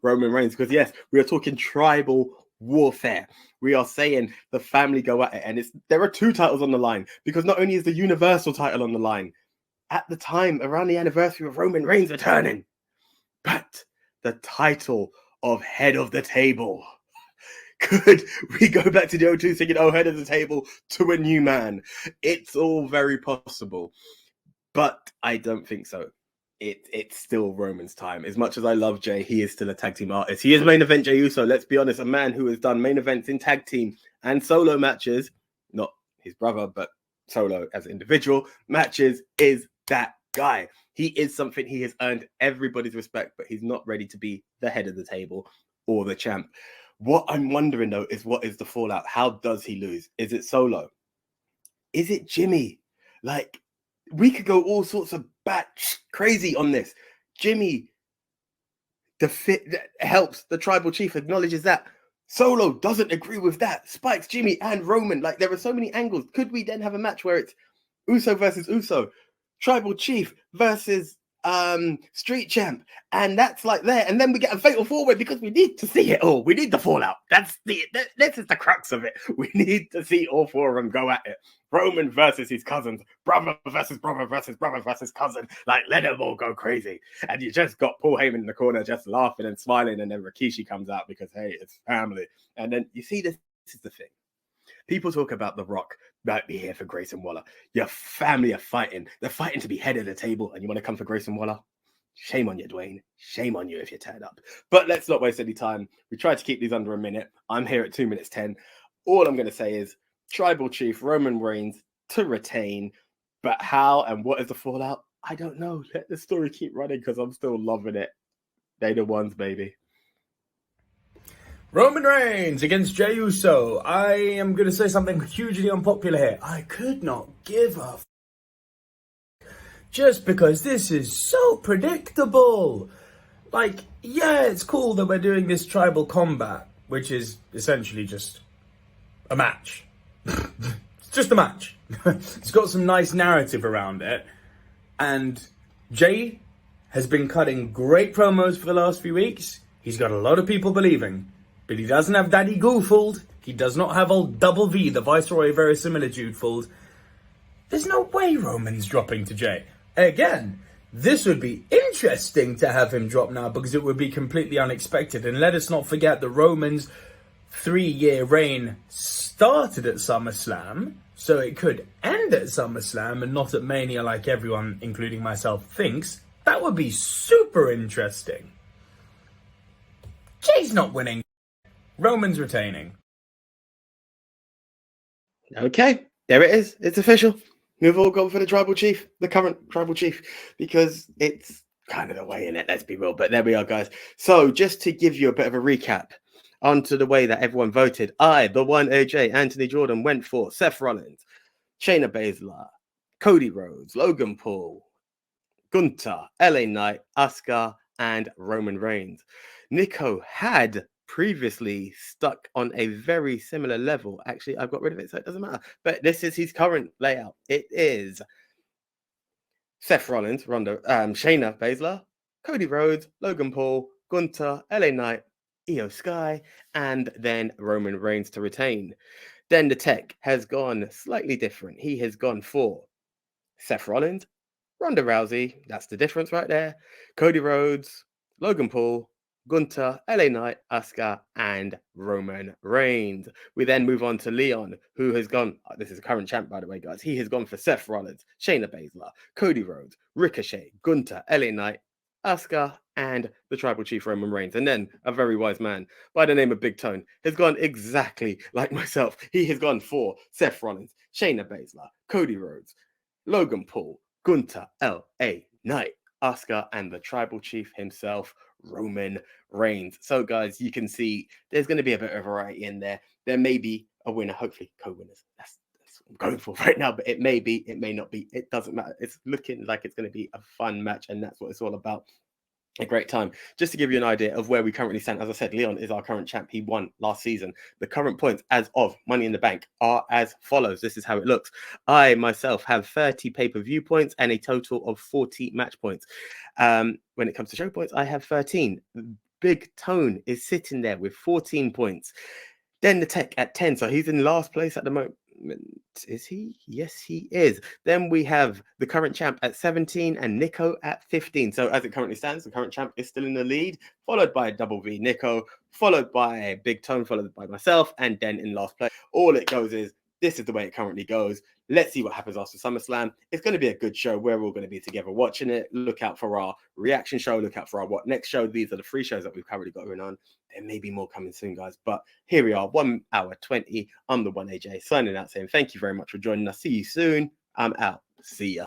Roman Reigns. Because yes, we are talking tribal warfare. We are saying the family go at it, and there are 2 titles on the line, because not only is the Universal title on the line at the time around the anniversary of Roman Reigns returning, but the title of head of the table? Could we go back to the O2 thinking, oh, head of the table to a new man? It's all very possible, but I don't think so. It's still Roman's time. As much as I love Jay, he is still a tag team artist. He is main event Jey Uso. Let's be honest, a man who has done main events in tag team and solo matches, not his brother, but solo as individual matches, is that guy. He is something. He has earned everybody's respect, but he's not ready to be the head of the table or the champ. What I'm wondering, though, is what is the fallout? How does he lose? Is it Solo? Is it Jimmy? Like, we could go all sorts of crazy on this. Jimmy, the fit that helps the tribal chief, acknowledges that. Solo doesn't agree with that. Spikes Jimmy and Roman. Like, there are so many angles. Could we then have a match where it's Uso versus Uso, tribal chief versus street champ, and that's like there, and then we get a fatal four-way because we need to see it all. We need the fallout. This is the crux of it. We need to see all four of them go at it. Roman versus his cousins, brother versus brother versus brother versus cousin. Like, let them all go crazy. And you just got Paul Heyman in the corner just laughing and smiling, and then Rikishi comes out because, hey, it's family. And then you see this is the thing. People talk about The Rock might be here for Grayson Waller. Your family are fighting. They're fighting to be head of the table, and you want to come for Grayson Waller? Shame on you, Dwayne. Shame on you if you're tied up. But let's not waste any time. We tried to keep these under a minute. I'm here at 2 minutes 10. All I'm going to say is Tribal Chief Roman Reigns to retain. But how and what is the fallout? I don't know. Let the story keep running because I'm still loving it. They the ones, baby. Roman Reigns against Jey Uso. I am going to say something hugely unpopular here. I could not give a just because this is so predictable. Like, yeah, it's cool that we're doing this tribal combat, which is essentially just a match. It's just a match. It's got some nice narrative around it. And Jey has been cutting great promos for the last few weeks. He's got a lot of people believing. But he doesn't have Daddy Goofold. He does not have old Double V, the Viceroy Verisimilitude fold. There's no way Roman's dropping to Jey. Again, this would be interesting to have him drop now because it would be completely unexpected. And let us not forget that Roman's 3-year reign started at SummerSlam, so it could end at SummerSlam and not at Mania like everyone, including myself, thinks. That would be super interesting. Jey's not winning. Roman's retaining. Okay, there it is. It's official. We've all gone for the tribal chief, the current tribal chief, because it's kind of the way in it, let's be real. But there we are, guys. So just to give you a bit of a recap onto the way that everyone voted, I, the one AJ, Anthony Jordan, went for Seth Rollins, Shayna Baszler, Cody Rhodes, Logan Paul, Gunther, LA Knight, Asuka, and Roman Reigns. Nico had previously stuck on a very similar level. Actually, I've got rid of it, so it doesn't matter. But this is his current layout. It is Seth Rollins, Shayna Baszler, Cody Rhodes, Logan Paul, Gunther, LA Knight, Io Sky, and then Roman Reigns to retain. Then the tech has gone slightly different. He has gone for Seth Rollins, Ronda Rousey, that's the difference right there, Cody Rhodes, Logan Paul, Gunther, LA Knight, Asuka, and Roman Reigns. We then move on to Leon, who has gone, this is a current champ, by the way, guys. He has gone for Seth Rollins, Shayna Baszler, Cody Rhodes, Ricochet, Gunther, LA Knight, Asuka, and the tribal chief Roman Reigns. And then a very wise man by the name of Big Tone has gone exactly like myself. He has gone for Seth Rollins, Shayna Baszler, Cody Rhodes, Logan Paul, Gunther, LA Knight, Asuka, and the tribal chief himself, Roman Reigns. So, guys, you can see there's going to be a bit of variety in there. There may be a winner, hopefully co-winners. That's what I'm going for right now, but it may be, it may not be. It doesn't matter. It's looking like it's going to be a fun match, and that's what it's all about. A great time. Just to give you an idea of where we currently stand, as I said, Leon is our current champ. He won last season. The current points as of Money in the Bank are as follows. This is how it looks. I myself have 30 pay-per-view points and a total of 40 match points. When it comes to show points, I have 13. Big Tone is sitting there with 14 points. Then the Tech at 10. So he's in last place at the moment. Is he? Yes, he is. Then we have the current champ at 17 and Nico at 15. So as it currently stands, the current champ is still in the lead, followed by Double V Nico, followed by Big Tone, followed by myself, and then in last place. All it goes is, this is the way it currently goes. Let's see what happens after SummerSlam. It's going to be a good show. We're all going to be together watching it. Look out for our reaction show. Look out for our What Next show. These are the 3 shows that we've currently got going on. There may be more coming soon, guys. But here we are, 1 hour 20. I'm the One AJ signing out saying thank you very much for joining us. See you soon. I'm out. See ya.